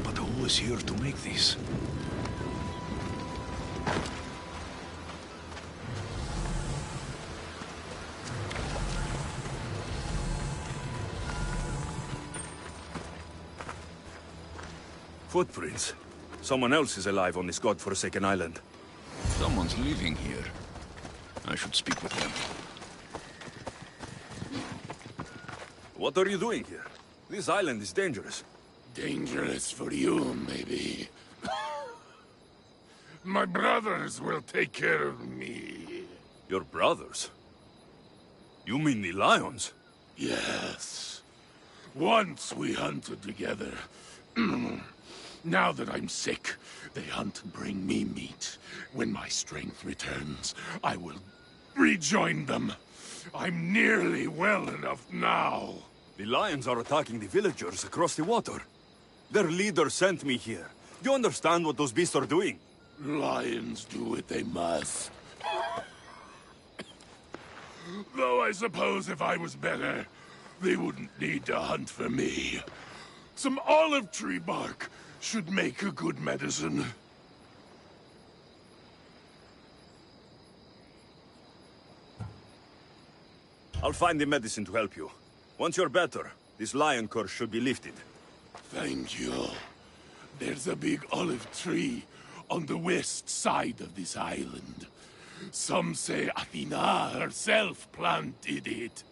But who was here to make these? Footprints. Someone else is alive on this godforsaken island. Someone's living here. I should speak with them. What are you doing here? This island is dangerous. Dangerous for you, maybe. My brothers will take care of me. Your brothers? You mean the lions? Yes. Once we hunted together. Now that I'm sick, they hunt and bring me meat. When my strength returns, I will rejoin them. I'm nearly well enough now. The lions are attacking the villagers across the water. Their leader sent me here. Do you understand what those beasts are doing? Lions do what they must. Though I suppose if I was better, they wouldn't need to hunt for me. Some olive tree bark should make a good medicine. I'll find the medicine to help you. Once you're better, this lion curse should be lifted. Thank you. There's a big olive tree on the west side of this island. Some say Athena herself planted it.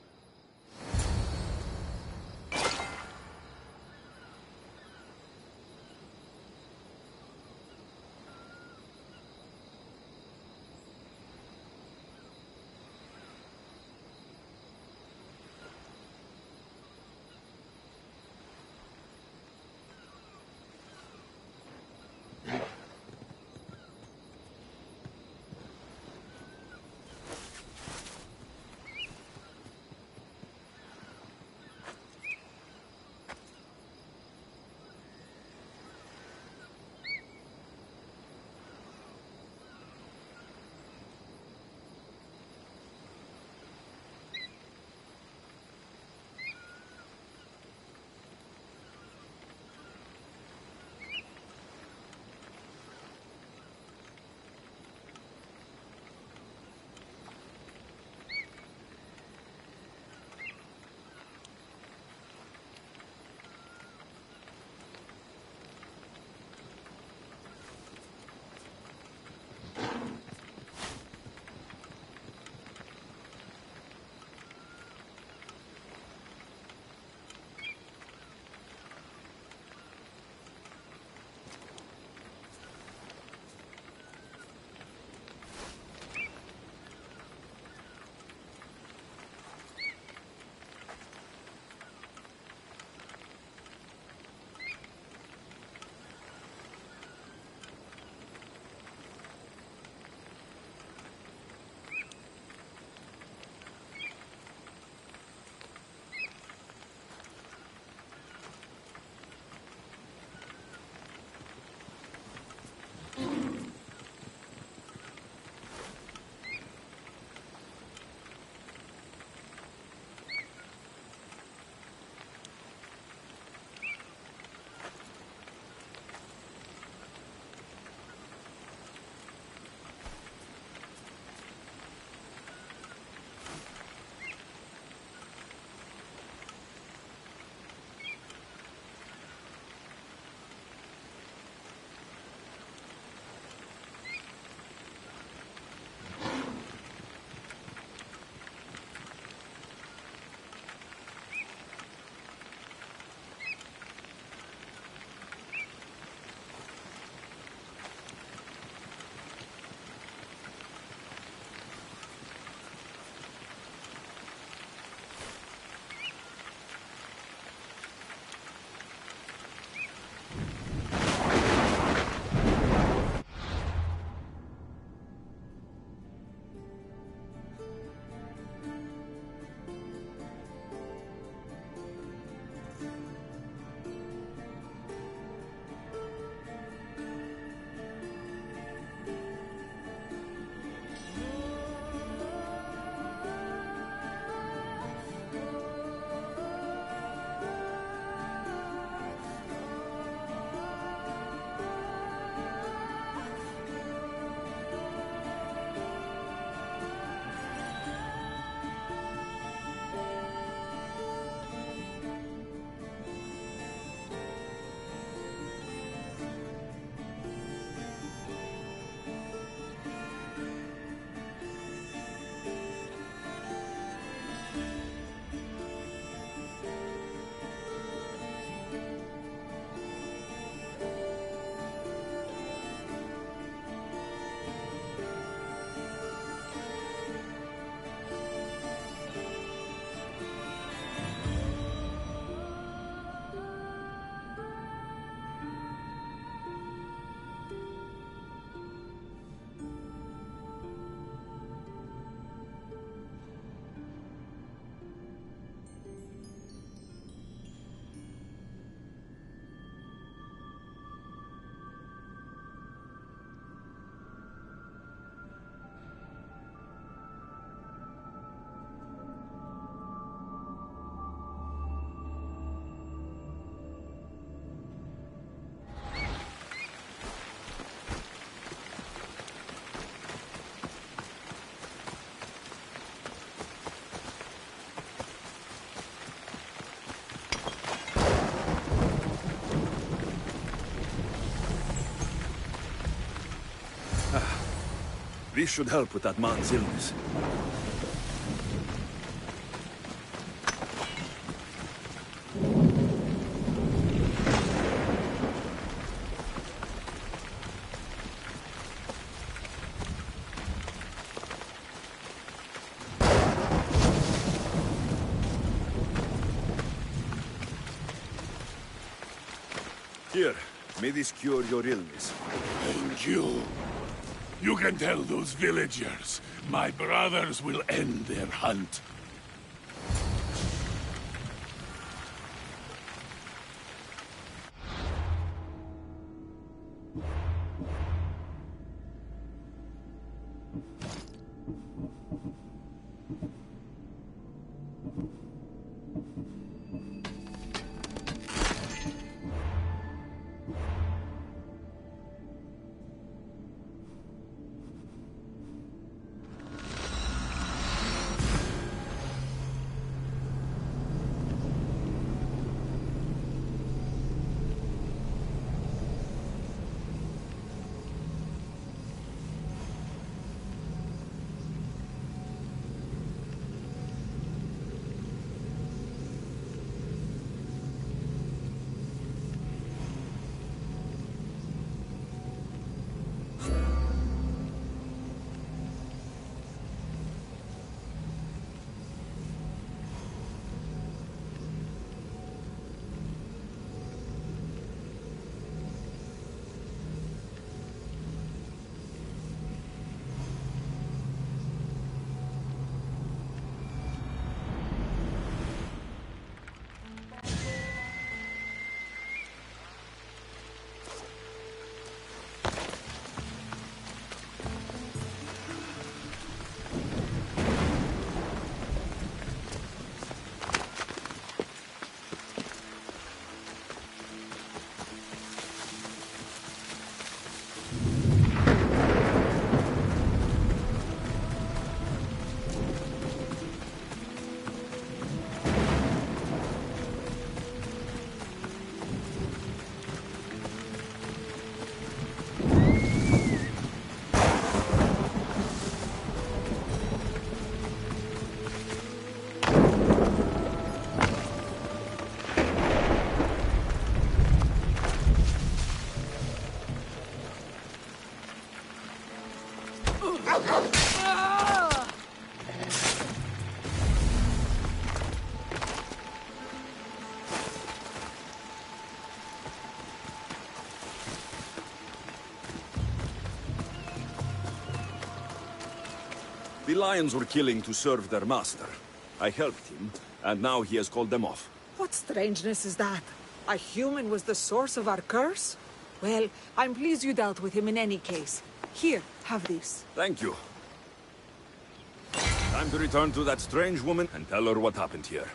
We should help with that man's illness. Here, may this cure your illness. Thank you. You can tell those villagers my brothers will end their hunt. The lions were killing to serve their master. I helped him, and now he has called them off. What strangeness is that? A human was the source of our curse? Well, I'm pleased you dealt with him in any case. Here, have this. Thank you. Time to return to that strange woman and tell her what happened here.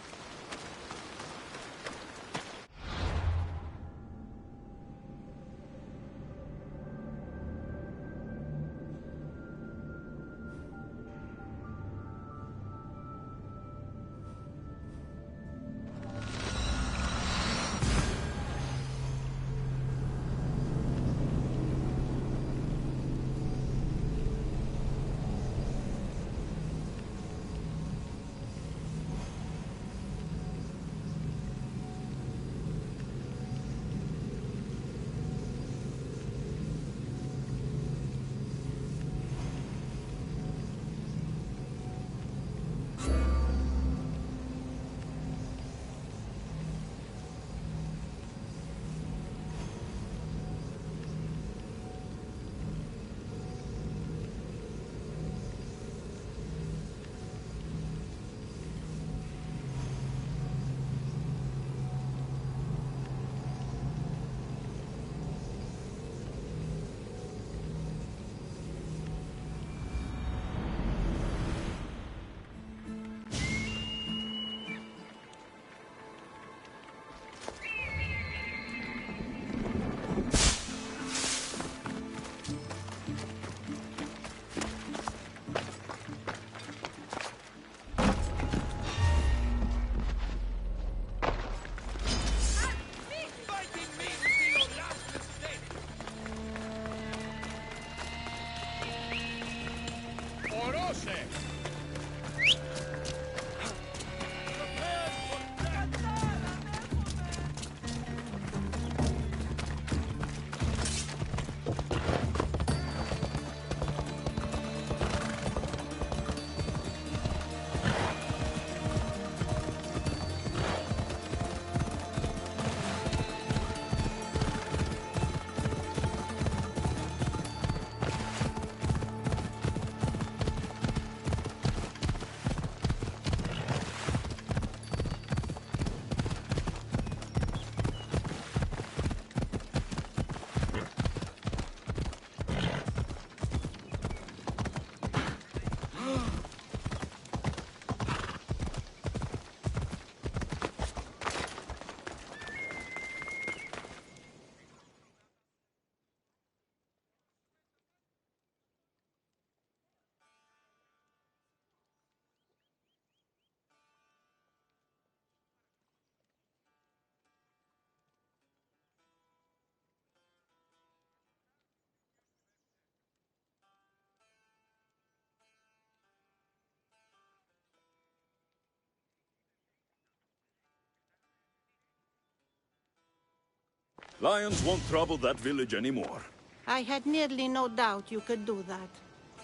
Lions won't trouble that village anymore. I had nearly no doubt you could do that.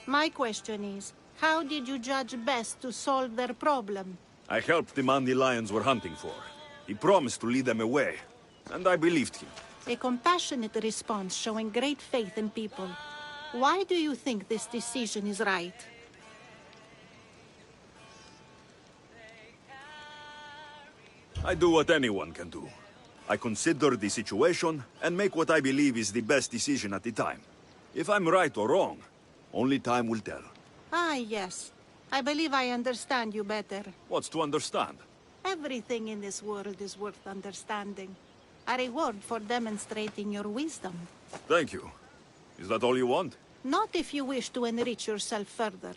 My question is, how did you judge best to solve their problem? I helped the man the lions were hunting for. He promised to lead them away, and I believed him. A compassionate response showing great faith in people. Why do you think this decision is right? I do what anyone can do. I consider the situation and make what I believe is the best decision at the time. If I'm right or wrong, only time will tell. Ah, yes. I believe I understand you better. What's to understand? Everything in this world is worth understanding. A reward for demonstrating your wisdom. Thank you. Is that all you want? Not if you wish to enrich yourself further.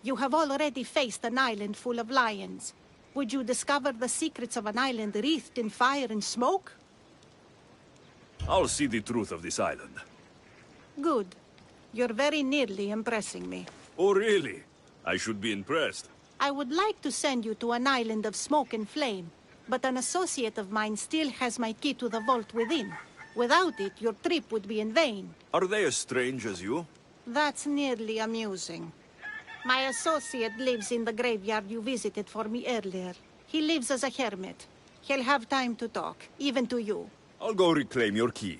You have already faced an island full of lions. Would you discover the secrets of an island wreathed in fire and smoke? I'll see the truth of this island. Good. You're very nearly impressing me. Oh, really? I should be impressed. I would like to send you to an island of smoke and flame, but an associate of mine still has my key to the vault within. Without it, your trip would be in vain. Are they as strange as you? That's nearly amusing. My associate lives in the graveyard you visited for me earlier. He lives as a hermit. He'll have time to talk, even to you. I'll go reclaim your key.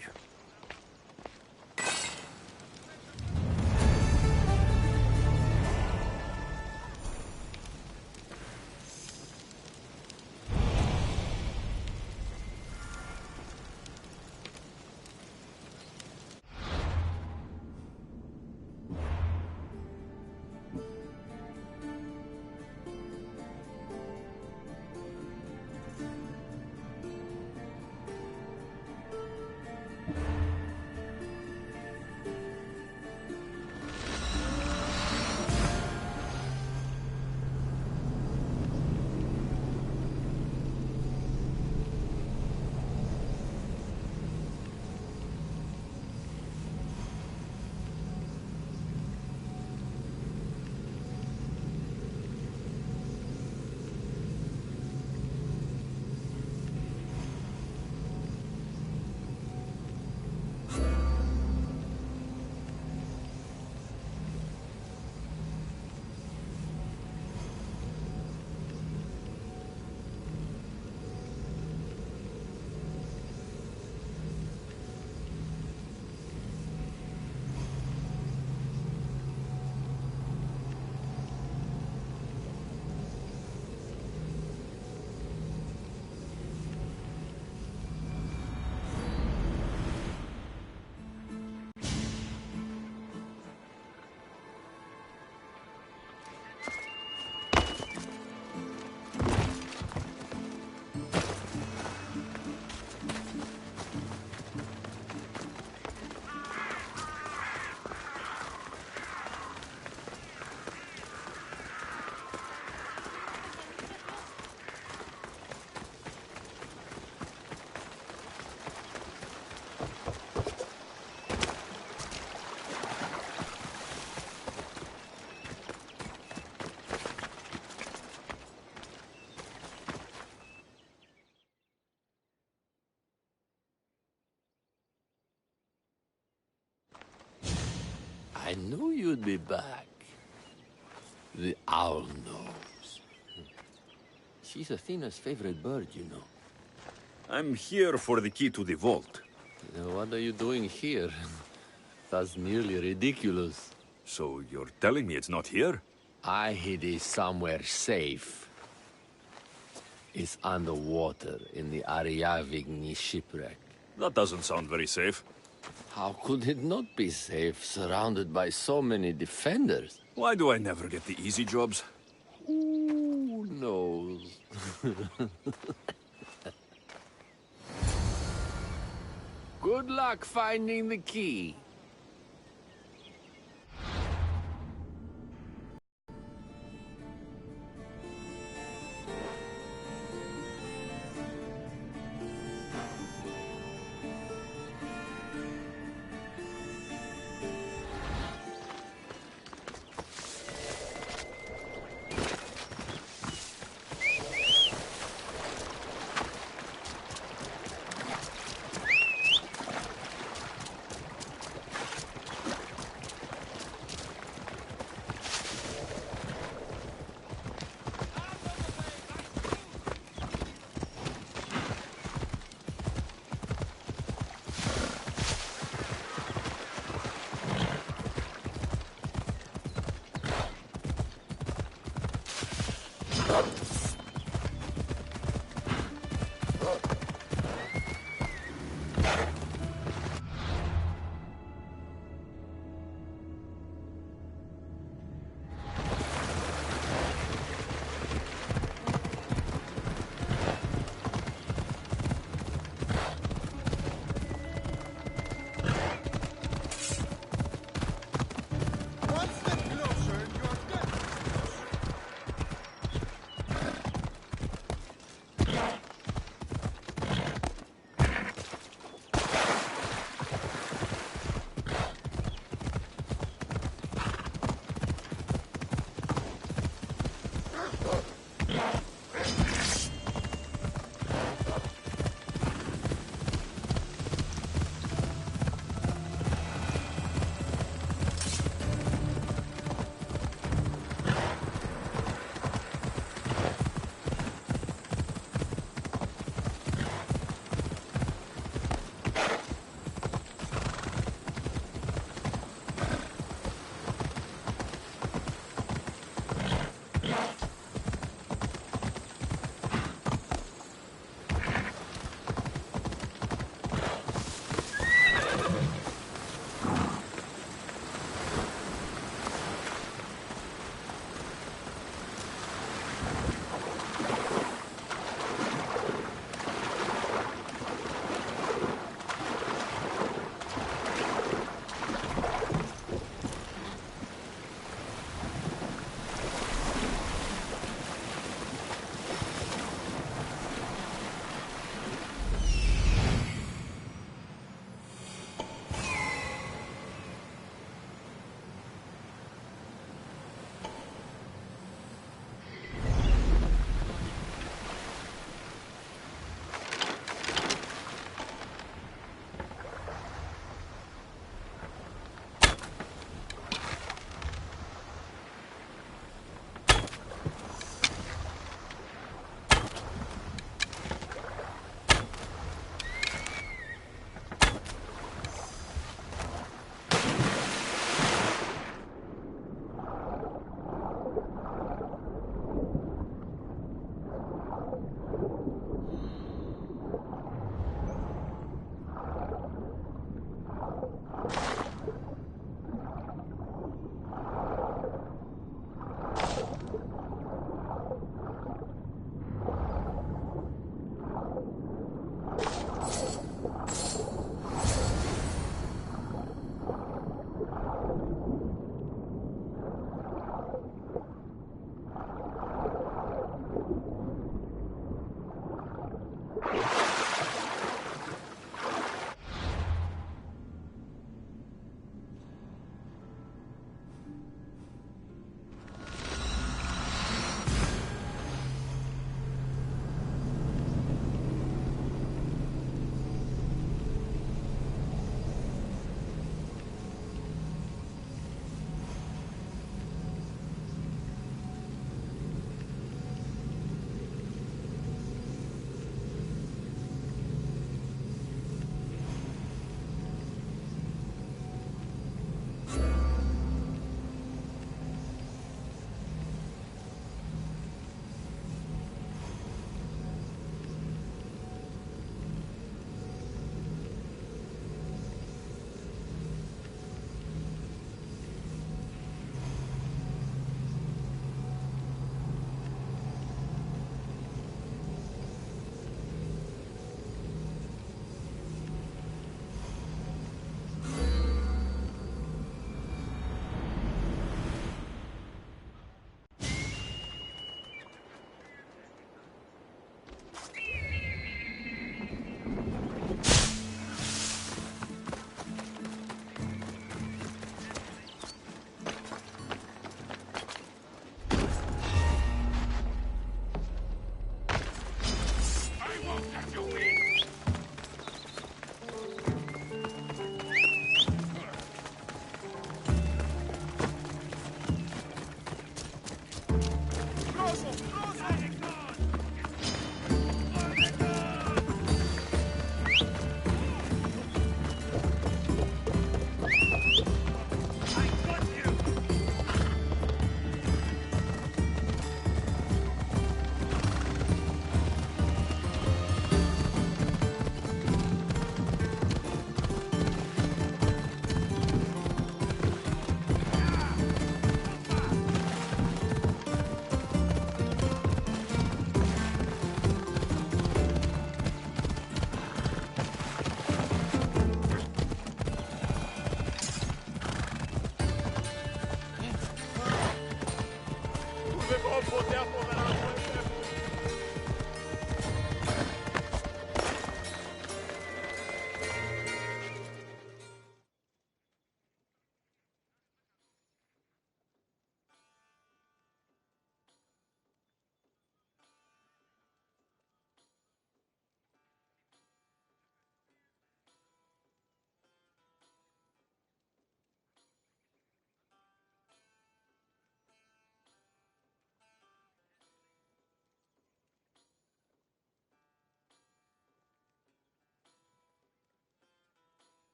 I knew you'd be back. The owl knows. She's Athena's favorite bird, you know. I'm here for the key to the vault. What are you doing here? That's nearly ridiculous. So you're telling me it's not here? I hid it somewhere safe. It's underwater in the Ariavigny shipwreck. That doesn't sound very safe. How could it not be safe, surrounded by so many defenders? Why do I never get the easy jobs? Who knows? Good luck finding the key.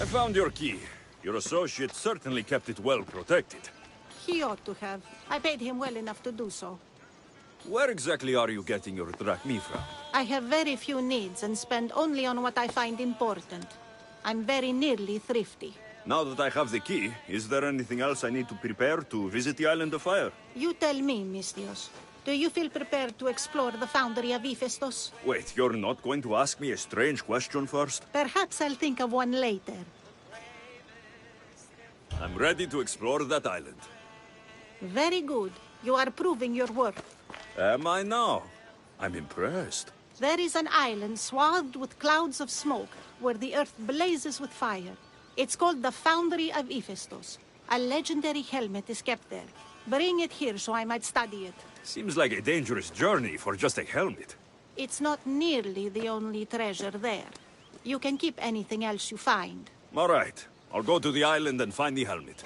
I found your key. Your associate certainly kept it well protected. He ought to have. I paid him well enough to do so. Where exactly are you getting your drachmi from? I have very few needs and spend only on what I find important. I'm very nearly thrifty. Now that I have the key, is there anything else I need to prepare to visit the Island of Fire? You tell me, Mistios. Do you feel prepared to explore the foundry of Hephaestus? Wait, you're not going to ask me a strange question first? Perhaps I'll think of one later. I'm ready to explore that island. Very good. You are proving your worth. Am I now? I'm impressed. There is an island swathed with clouds of smoke, where the earth blazes with fire. It's called the Foundry of Hephaestus. A legendary helmet is kept there. Bring it here so I might study it. Seems like a dangerous journey for just a helmet. It's not nearly the only treasure there. You can keep anything else you find. All right. I'll go to the island and find the helmet.